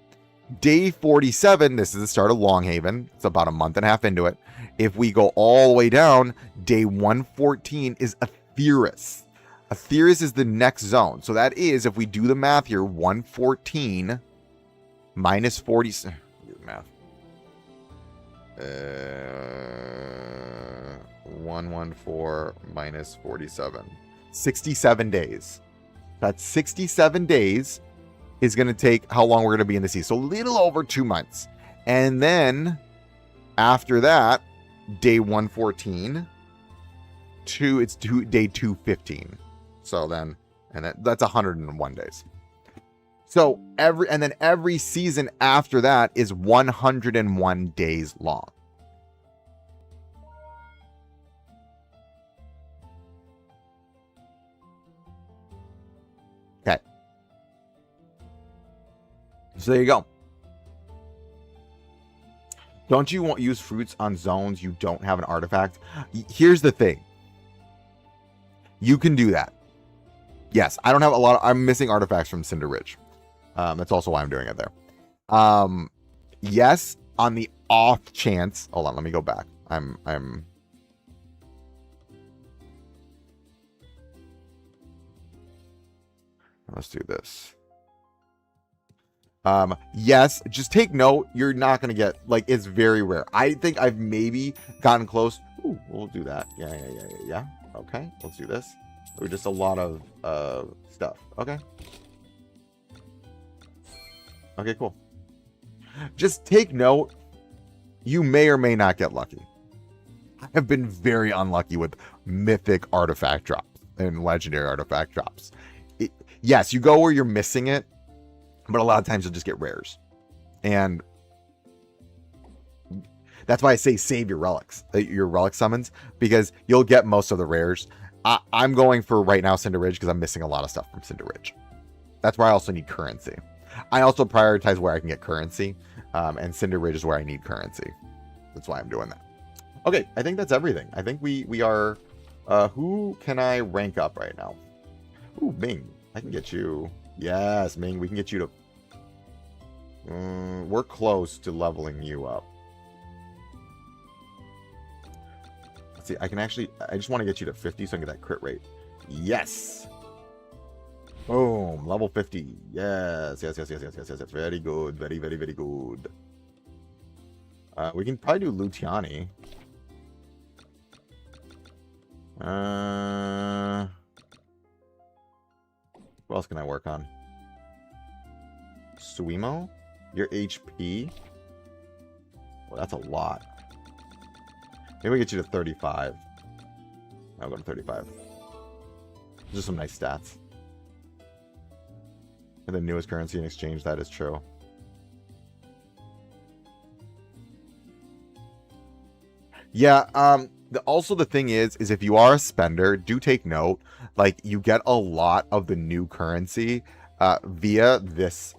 Speaker 1: day 47, this is the start of Longhaven. It's about a month and a half into it. If we go all the way down, day 114 is Aetheris. Aetheris is the next zone. So that is, if we do the math here, 114 minus 40. Do the math. 114 minus 47. 67 days. That's 67 days. Is going to take how long we're going to be in the sea. So a little over 2 months. And then after that, day 114 it's day 215. So then, that's 101 days. So every season after that is 101 days long. Okay. So there you go. Don't you want to use fruits on zones you don't have an artifact? Here's the thing. You can do that. Yes, I don't have a lot. I'm missing artifacts from Cinder Ridge. That's also why I'm doing it there. Yes, on the off chance. Hold on, let me go back. Let's do this. Yes, just take note, you're not going to get, like, it's very rare. I think I've maybe gotten close. Ooh, we'll do that. Yeah. Okay, let's do this. We're just a lot of stuff. Okay. Okay, cool. Just take note, you may or may not get lucky. I have been very unlucky with mythic artifact drops and legendary artifact drops. Yes, you go where you're missing it, but a lot of times you'll just get rares. And that's why I say save your relics, your relic summons, because you'll get most of the rares. I'm going for right now Cinder Ridge because I'm missing a lot of stuff from Cinder Ridge. That's where I also need currency. I also prioritize where I can get currency, and Cinder Ridge is where I need currency. That's why I'm doing that. Okay, I think that's everything. I think we are... who can I rank up right now? Ooh, Ming. I can get you... Yes, Ming, we can get you to... we're close to leveling you up. Let's see, I can actually... I just want to get you to 50 so I can get that crit rate. Yes! Boom, level 50. Yes. Very good. Very good. We can probably do Luciani. What else can I work on? Suimo? Your HP? Well, that's a lot. Maybe we get you to 35. I'll go to 35. Just some nice stats. And the newest currency in exchange, that is true. Yeah, also the thing is if you are a spender, do take note, like, you get a lot of the new currency via this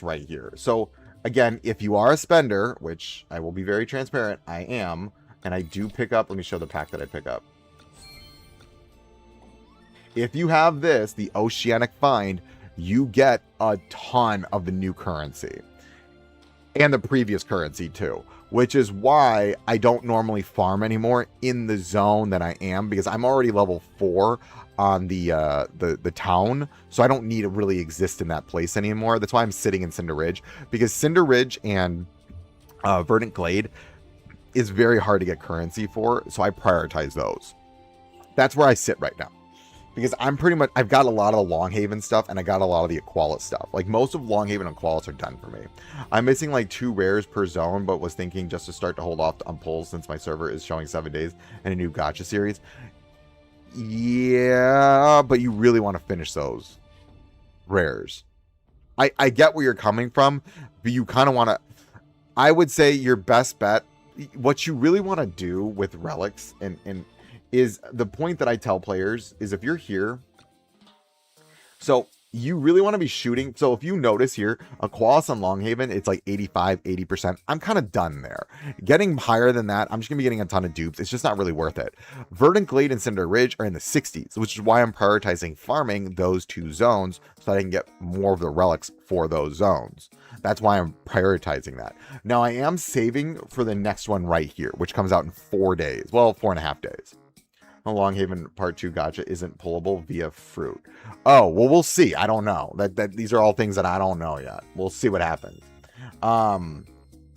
Speaker 1: right here. So again, if you are a spender, which I will be very transparent, I am, and I do pick up, let me show the pack that I pick up. If you have this, the Oceanic Find, you get a ton of the new currency and the previous currency too, which is why I don't normally farm anymore in the zone that I am, because I'm already level 4 on the town, so I don't need to really exist in that place anymore. That's why I'm sitting in Cinder Ridge, because Cinder Ridge and Verdant Glade is very hard to get currency for, so I prioritize those. That's where I sit right now. Because I'm pretty much, I've got a lot of the Longhaven stuff, and I got a lot of the Aqualis stuff. Like, most of Longhaven and Aqualis are done for me. I'm missing like 2 rares per zone, but was thinking just to start to hold off on pulls since my server is showing 7 days and a new gacha series. Yeah, but you really want to finish those rares. I get where you're coming from, but you kind of want to, I would say your best bet, what you really want to do with relics and is the point that I tell players is if you're here, so you really want to be shooting. So if you notice here, Aqualis on Longhaven, it's like 85, 80%. I'm kind of done there. Getting higher than that, I'm just going to be getting a ton of dupes. It's just not really worth it. Verdant Glade and Cinder Ridge are in the 60s, which is why I'm prioritizing farming those 2 zones so that I can get more of the relics for those zones. That's why I'm prioritizing that. Now, I am saving for the next one right here, which comes out in 4 days. Well, 4.5 days. Longhaven Part 2 gacha isn't pullable via fruit. Oh, well, we'll see. I don't know. That these are all things that I don't know yet. We'll see what happens.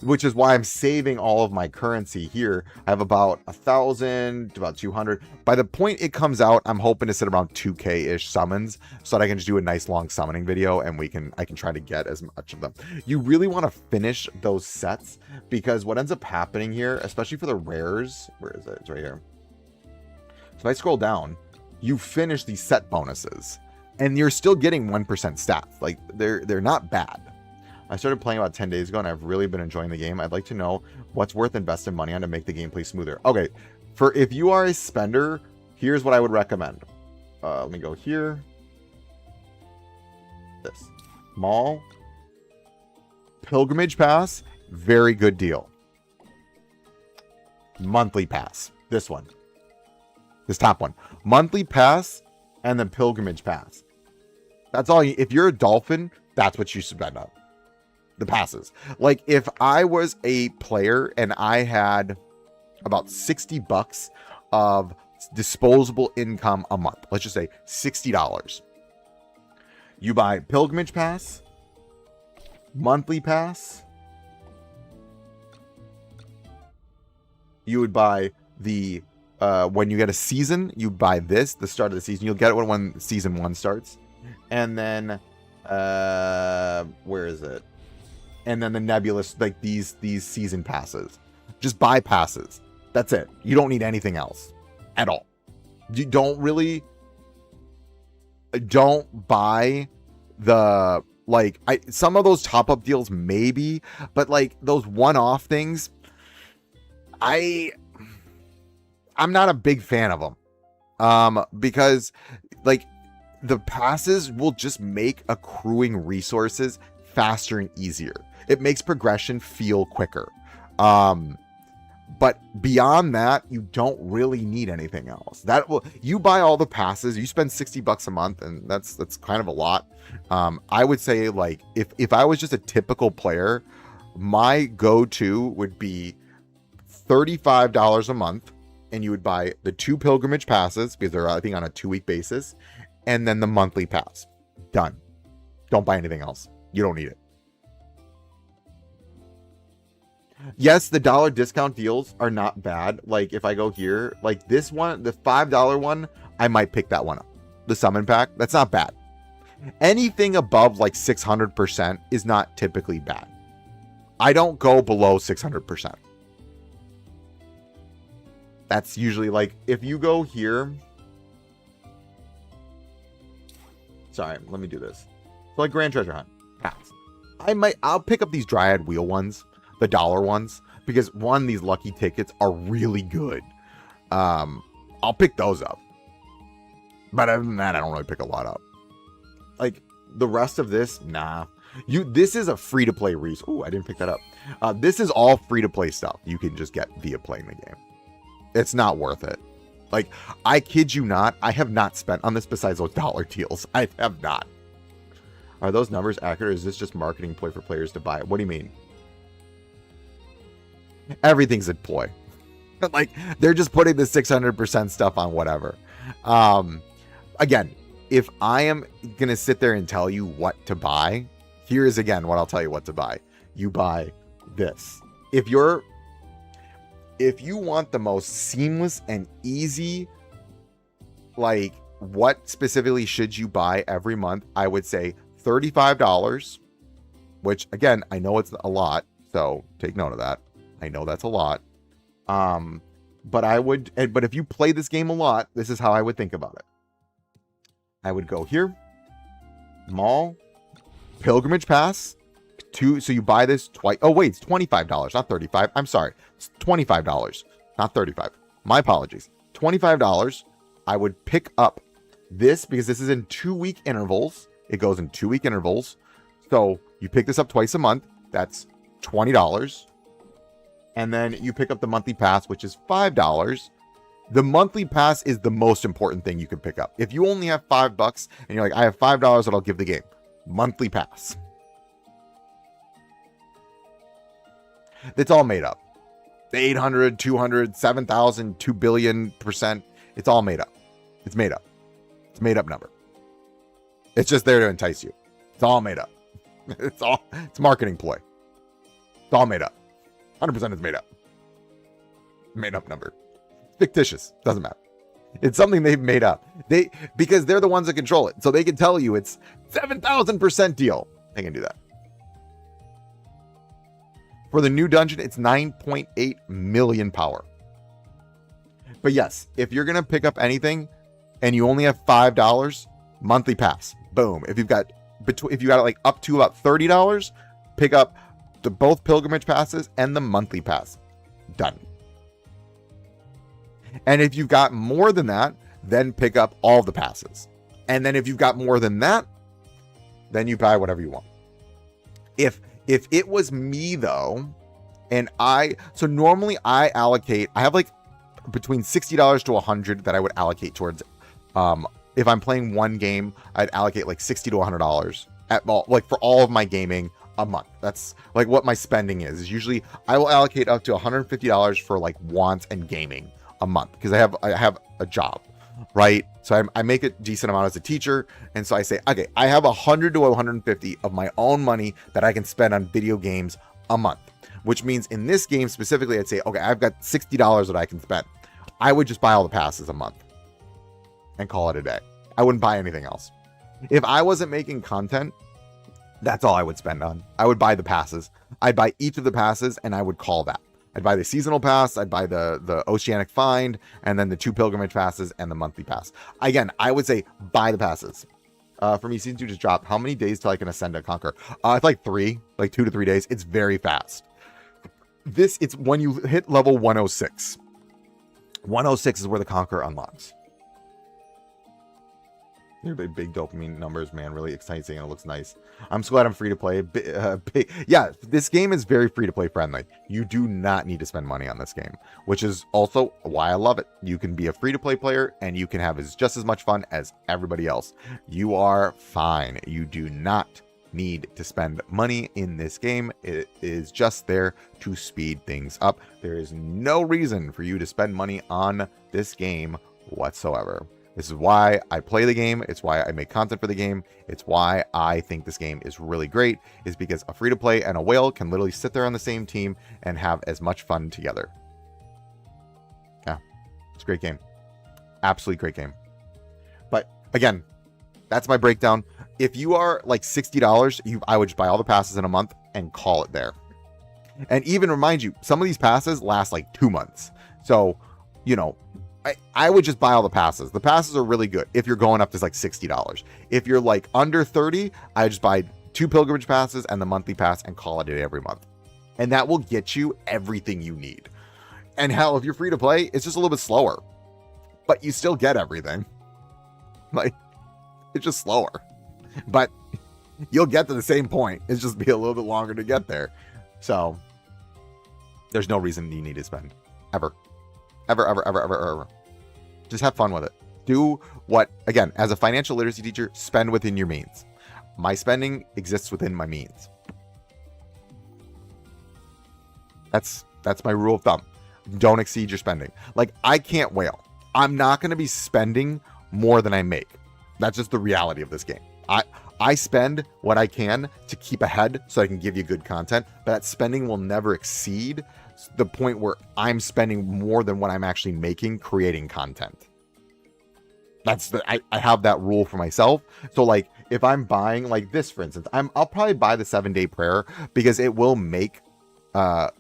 Speaker 1: Which is why I'm saving all of my currency here. I have about 1,000 to about 200. By the point it comes out, I'm hoping to sit around 2K-ish summons so that I can just do a nice long summoning video and I can try to get as much of them. You really want to finish those sets, because what ends up happening here, especially for the rares, where is it? It's right here. So if I scroll down, you finish these set bonuses, and you're still getting 1% stats. Like, they're not bad. I started playing about 10 days ago, and I've really been enjoying the game. I'd like to know what's worth investing money on to make the gameplay smoother. Okay, if you are a spender, here's what I would recommend. Let me go here. This. Mall. Pilgrimage Pass. Very good deal. Monthly Pass. This one. This top one. Monthly Pass and then Pilgrimage Pass. That's all. If you're a dolphin, that's what you spend on. The passes. Like, if I was a player and I had about $60 of disposable income a month, let's just say $60. You buy Pilgrimage Pass, Monthly pass, you would buy the when you get a season, you buy this, the start of the season. You'll get it when season 1 starts. And then where is it? And then the nebulous, like these season passes. Just buy passes. That's it. You don't need anything else at all. You don't buy the, like, some of those top-up deals maybe, but like those one-off things, I'm not a big fan of them. Because like the passes will just make accruing resources faster and easier. It makes progression feel quicker. But beyond that, you don't really need anything else. You buy all the passes, you spend $60 a month, and that's kind of a lot. I would say, like, if I was just a typical player, my go-to would be $35 a month, and you would buy the 2 pilgrimage passes, because they're, I think, on a 2-week basis, and then the monthly pass. Done. Don't buy anything else. You don't need it. Yes, the dollar discount deals are not bad. Like, if I go here, like this one, the $5 one, I might pick that one up. The summon pack, that's not bad. Anything above like 600% is not typically bad. I don't go below 600%. That's usually, like, if you go here. Sorry, let me do this. So, like, Grand Treasure Hunt, pass. I'll pick up these Dryad Wheel ones. The dollar ones, because one, these lucky tickets are really good. I'll pick those up, but other than that, I don't really pick a lot up. Like the rest of this, nah. This is a free to play resource. Oh, I didn't pick that up. This is all free to play stuff you can just get via playing the game. It's not worth it. Like, I kid you not, I have not spent on this besides those dollar deals. I have not. Are those numbers accurate, or is this just marketing ploy for players to buy it? What do you mean? Everything's a ploy. Like, they're just putting the 600% stuff on whatever. Again, if I am gonna sit there and tell you what to buy, here's again what I'll tell you what to buy. You buy this. If you want the most seamless and easy, like, what specifically should you buy every month, I would say $35, which again, I know it's a lot, so take note of that. I know that's a lot. But if you play this game a lot, this is how I would think about it. I would go here, mall, pilgrimage pass, so you buy this twice. Oh wait, it's $25, not $35. I'm sorry, it's $25, not $35. My apologies. $25. I would pick up this because this is in 2-week intervals. It goes in 2-week intervals. So you pick this up twice a month. That's $20. And then you pick up the monthly pass, which is $5. The monthly pass is the most important thing you can pick up. If you only have $5 and you're like, I have $5 that I'll give the game. Monthly pass. It's all made up. 800, 200, 7,000, 2 billion%. It's all made up. It's made up. It's a made up number. It's just there to entice you. It's all made up. It's a marketing ploy. It's all made up. 100% is made up. Made up number. Fictitious. Doesn't matter. It's something they've made up. Because they're the ones that control it. So they can tell you it's 7,000% deal. They can do that. For the new dungeon, it's 9.8 million power. But yes, if you're going to pick up anything and you only have $5, monthly pass. Boom. If you got like up to about $30, pick up both pilgrimage passes and the monthly pass. Done. And if you've got more than that, then pick up all the passes. And then if you've got more than that, then you buy whatever you want. If it was me though, and so normally I have like between $60 to $100 that I would allocate towards, if I'm playing one game, I'd allocate like $60 to $100 like for all of my gaming a month. That's like what my spending is. Usually I will allocate up to $150 for like wants and gaming a month because I have a job. right? So I make a decent amount as a teacher. And so I say, okay, I have 100 to 150 of my own money that I can spend on video games a month, which means in this game specifically, I'd say, okay, I've got $60 that I can spend. I would just buy all the passes a month and call it a day. I wouldn't buy anything else. If I wasn't making content, that's all I would spend on. I would buy the passes. I'd buy each of the passes and I would call that. I'd buy the seasonal pass, I'd buy the Oceanic Find, and then the 2 pilgrimage passes and the monthly pass. Again, I would say buy the passes. For me, season 2 just dropped. How many days till I can ascend to Conquer? It's like 2 to 3 days. It's very fast. It's when you hit level 106. 106 is where the Conquer unlocks. Big dopamine numbers, man. Really exciting, and it looks nice. I'm so glad I'm free to play. Yeah, this game is very free to play friendly. You do not need to spend money on this game, which is also why I love it. You can be a free to play player and you can have just as much fun as everybody else. You are fine. You do not need to spend money in this game. It is just there to speed things up. There is no reason for you to spend money on this game whatsoever. This is why I play the game. It's why I make content for the game. It's why I think this game is really great, is because a free-to-play and a whale can literally sit there on the same team and have as much fun together. Yeah, it's a great game. Absolutely great game. But again, that's my breakdown. If you are like $60, I would just buy all the passes in a month and call it there. And even remind you, some of these passes last like 2 months. So, you know, I would just buy all the passes. The passes are really good if you're going up to like $60. If you're like under 30, I just buy 2 pilgrimage passes and the monthly pass and call it every month. And that will get you everything you need. And hell, if you're free to play, it's just a little bit slower. But you still get everything. Like, it's just slower. But you'll get to the same point. It's just be a little bit longer to get there. So, there's no reason you need to spend. Ever. Ever. Just have fun with it. Do what, again, as a financial literacy teacher, spend within your means. My spending exists within my means. That's my rule of thumb. Don't exceed your spending. Like, I can't whale. I'm not going to be spending more than I make. That's just the reality of this game. I spend what I can to keep ahead so I can give you good content, but that spending will never exceed the point where I'm spending more than what I'm actually making creating content. I have that rule for myself. So like if I'm buying like this, for instance, I'll probably buy the 7-day prayer because it will make my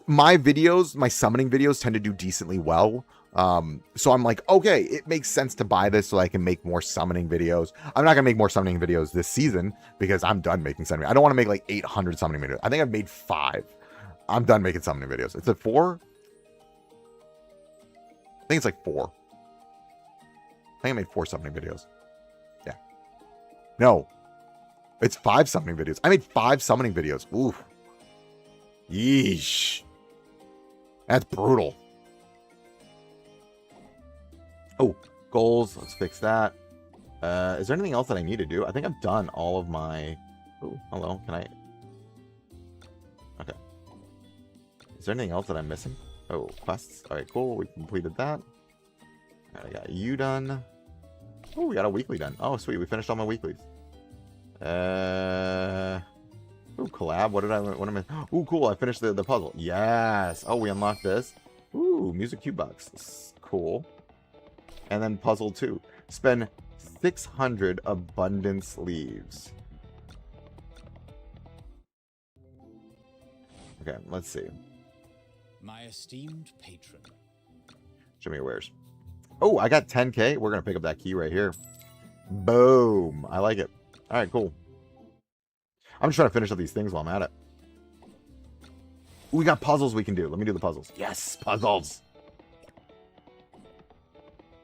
Speaker 1: videos, my summoning videos tend to do decently well. So I'm like, okay, it makes sense to buy this so I can make more summoning videos. I'm not gonna make more summoning videos this season because I'm done making summoning. I don't want to make like 800 summoning videos. I think I've made 5. I'm done making summoning videos. It's at 4. I think it's like 4. I think I made 4 summoning videos. Yeah. No. It's 5 summoning videos. I made 5 summoning videos. Oof. Yeesh. That's brutal. Oh, goals. Let's fix that. Is there anything else that I need to do? I think I've done all of my... Oh, hello. Can I... Okay. Is there anything else that I'm missing? Oh, quests. All right, cool. We completed that. All right, I got you done. Oh, we got a weekly done. Oh, sweet. We finished all my weeklies. Oh, collab. What am I... Oh, cool. I finished the puzzle. Yes. Oh, we unlocked this. Ooh, music cube box. Cool. And then puzzle 2. Spend 600 abundance leaves. Okay, let's see.
Speaker 2: My esteemed patron.
Speaker 1: Show me your wares. Oh, I got 10k. We're going to pick up that key right here. Boom. I like it. All right, cool. I'm just trying to finish up these things while I'm at it. Ooh, we got puzzles we can do. Let me do the puzzles. Yes, puzzles.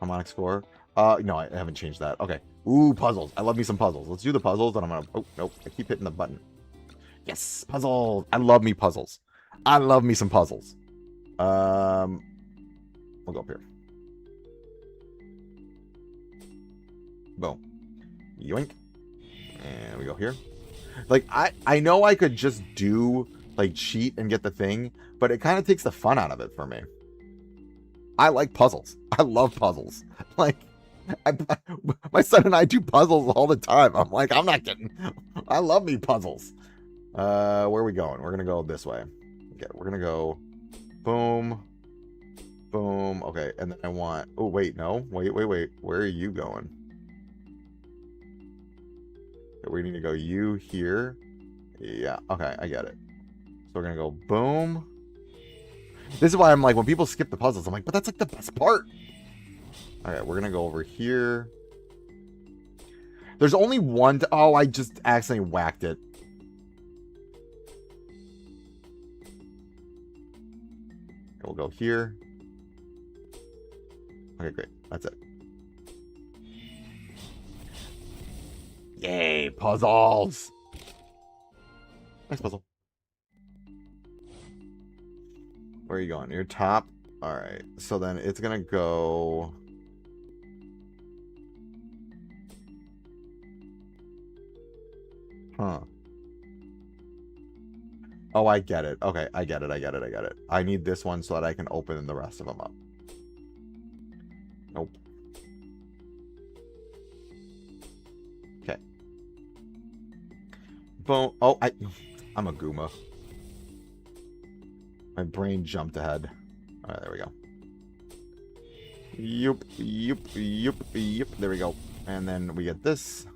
Speaker 1: Harmonic score. No, I haven't changed that. Okay. Ooh, puzzles. I love me some puzzles. Let's do the puzzles, and I'm gonna... Oh, nope. I keep hitting the button. Yes, puzzles. I love me puzzles. I love me some puzzles. We'll go up here. Boom. Yoink. And we go here. Like, I know I could just do, like, cheat and get the thing, but it kind of takes the fun out of it for me. I like puzzles. I love puzzles. Like, my son and I do puzzles all the time. I'm like, I'm not kidding. I love me puzzles. Where are we going? We're gonna go this way. Okay, we're gonna go boom, boom. Okay, and then I want. Oh wait, no, wait. Where are you going? Okay, we need to go you here. Yeah. Okay, I get it. So we're gonna go boom. This is why I'm like, when people skip the puzzles, I'm like, but that's like the best part. Okay, we're gonna go over here. There's only one. Oh, I just accidentally whacked it. We'll go here. Okay, great. That's it. Yay, puzzles. Nice puzzle. Where are you going? Your top? Alright, so then it's gonna go... Huh. Oh, I get it. Okay, I get it. I need this one so that I can open the rest of them up. Nope. Okay. Boom. Oh, I'm a Goomba. My brain jumped ahead. Alright, there we go. Yup. There we go. And then we get this.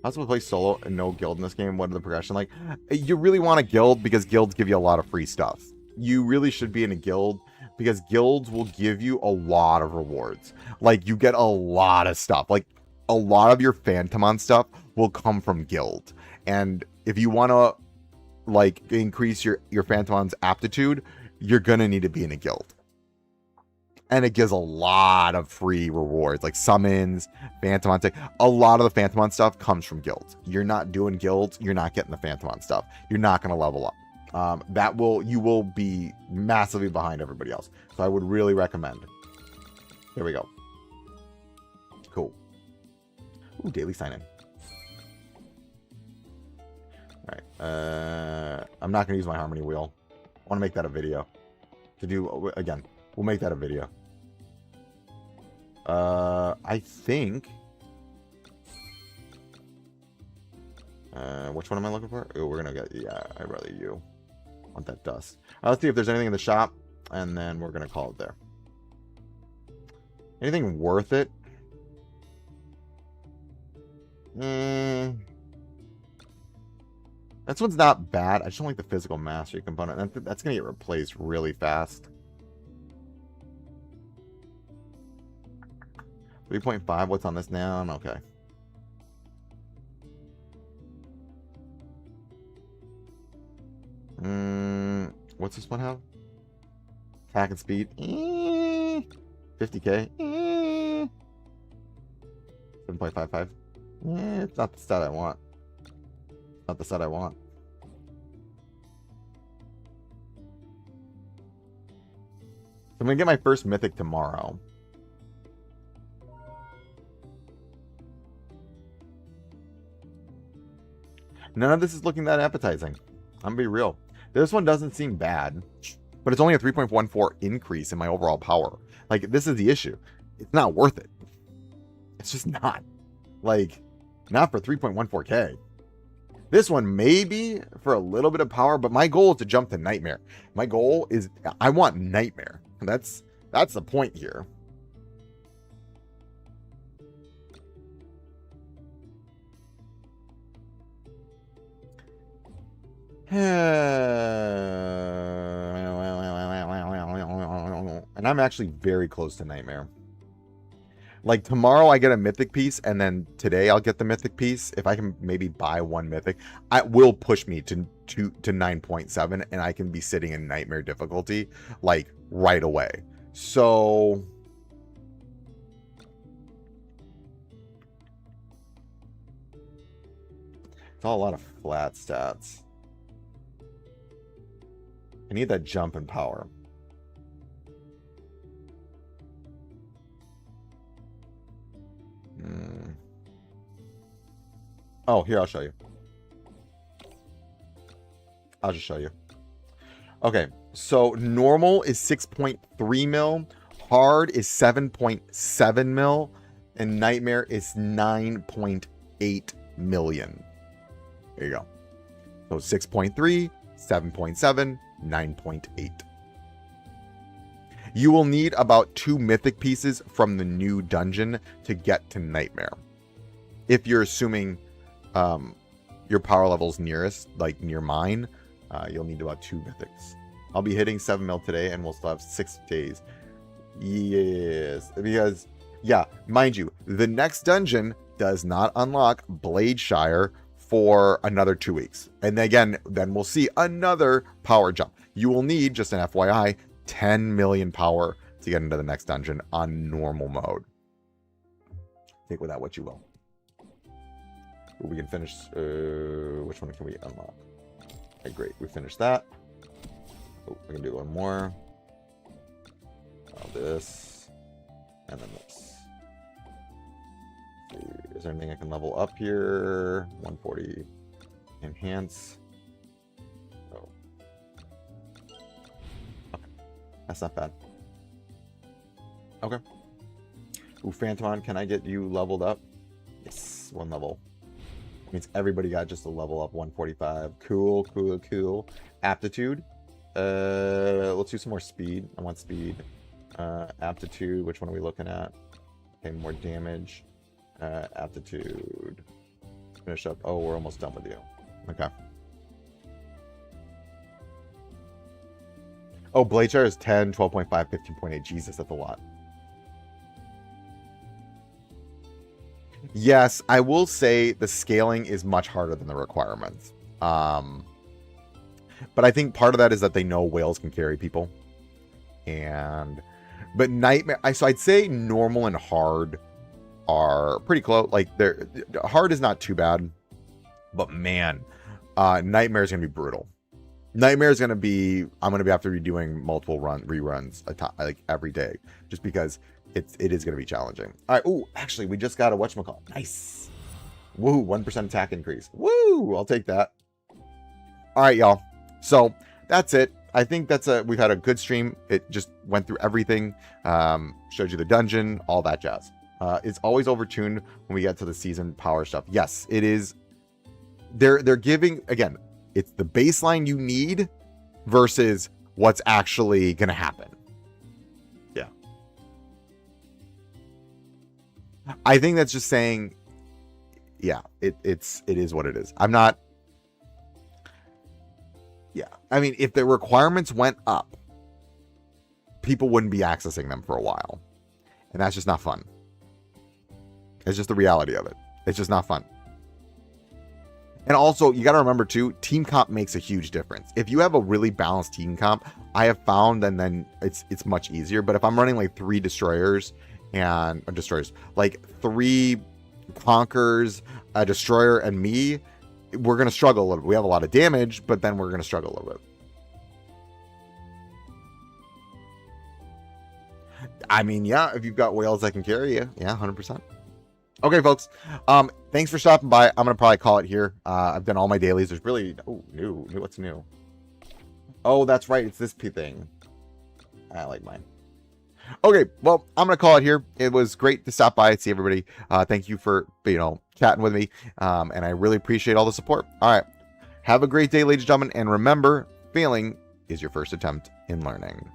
Speaker 1: How's to play solo and no guild in this game? What are the progression like? You really want a guild because guilds give you a lot of free stuff. You really should be in a guild because guilds will give you a lot of rewards. Like, you get a lot of stuff. Like, a lot of your Phantomon stuff will come from guild. And if you want to, like, increase your Phantomon's aptitude, you're going to need to be in a guild. And it gives a lot of free rewards, like summons, Phantomon. A lot of the Phantomon stuff comes from guilds. You're not doing guilds, you're not getting the Phantomon stuff. You're not going to level up. You will be massively behind everybody else. So I would really recommend. There we go. Cool. Ooh, daily sign in. All right. I'm not going to use my harmony wheel. I want to make that a video. To do again. We'll make that a video. I think. Which one am I looking for? Oh, we're gonna get. Yeah, I'd rather you. Want that dust. Let's see if there's anything in the shop, and then we're gonna call it there. Anything worth it? This one's not bad. I just don't like the physical mastery component. That's gonna get replaced really fast. 3.5, what's on this now? Okay. What's this one have? Attack and speed. 50k. 7.55. It's not the stat I want. Not the stat I want. So I'm gonna get my first mythic tomorrow. None of this is looking that appetizing. I'm gonna be real. This one doesn't seem bad, but it's only a 3.14 increase in my overall power. Like, this is the issue. It's not worth it. It's just not. Like, not for 3.14k. This one maybe for a little bit of power, but my goal is to jump to Nightmare. My goal is, I want Nightmare. That's the point here. And I'm actually very close to Nightmare. Like, tomorrow I get a mythic piece, and then today I'll get the mythic piece. If I can maybe buy one mythic, it will push me to 9.7, and I can be sitting in Nightmare difficulty, like, right away. So... it's all a lot of flat stats. I need that jump in power. Oh, here, I'll show you. I'll just show you. Okay, so normal is 6.3 mil. Hard is 7.7 mil, and Nightmare is 9.8 million. There you go. So 6.3, 7.7, 9.8. You will need about 2 mythic pieces from the new dungeon to get to Nightmare. If you're assuming your power level's nearest, like near mine, you'll need about 2 mythics. I'll be hitting 7 mil today, and we'll still have 6 days. Yes, because, yeah, mind you, the next dungeon does not unlock Bladeshire for another 2 weeks. And again, then we'll see another power jump. You will need, just an FYI, 10 million power to get into the next dungeon on normal mode. Take with that what you will. We can finish, which one can we unlock? Okay, great, we finished that. Oh, we can do one more. This, and then this. Is there anything I can level up here? 140 enhance. Oh. Okay. That's not bad. Okay. Ooh, Phantomon, can I get you leveled up? Yes, 1 level. Means everybody got just a level up 145. Cool, cool, cool. Aptitude. Let's do some more speed. I want speed. Aptitude, which one are we looking at? Okay, more damage. Aptitude. Finish up. Oh, we're almost done with you. Okay. Oh, Bladeshire is 10, 12.5, 15.8. Jesus, that's a lot. Yes, I will say the scaling is much harder than the requirements. But I think part of that is that they know whales can carry people. But Nightmare, so I'd say normal and hard are pretty close. Like, hard is not too bad, but man, Nightmare is gonna be brutal. Nightmare is gonna be, I'm gonna be after redoing multiple reruns like every day, just because it is gonna be challenging. All right. Oh, actually, we just got a whatchamacallit. Nice. Woo, 1% attack increase. Woo, I'll take that. All right, y'all. So that's it. I think we've had a good stream. It just went through everything, showed you the dungeon, all that jazz. It's always overtuned when we get to the season power stuff. Yes, it is. They're giving, again, it's the baseline you need versus what's actually going to happen. Yeah. I think that's just saying, yeah, it is what it is. I'm not. Yeah, I mean, if the requirements went up, people wouldn't be accessing them for a while. And that's just not fun. It's just the reality of it. It's just not fun. And also, you got to remember, too, team comp makes a huge difference. If you have a really balanced team comp, I have found, and then it's much easier. But if I'm running like 3 destroyers, like 3 conquerors, a destroyer, and me, we're going to struggle a little bit. We have a lot of damage, but then we're going to struggle a little bit. I mean, yeah, if you've got whales that can carry you, yeah, 100%. Okay, folks. Thanks for stopping by. I'm going to probably call it here. I've done all my dailies. There's really... Oh, new. What's new? Oh, that's right. It's this thing. I like mine. Okay, well, I'm going to call it here. It was great to stop by and see everybody. Thank you for, chatting with me. And I really appreciate all the support. All right. Have a great day, ladies and gentlemen. And remember, failing is your first attempt in learning.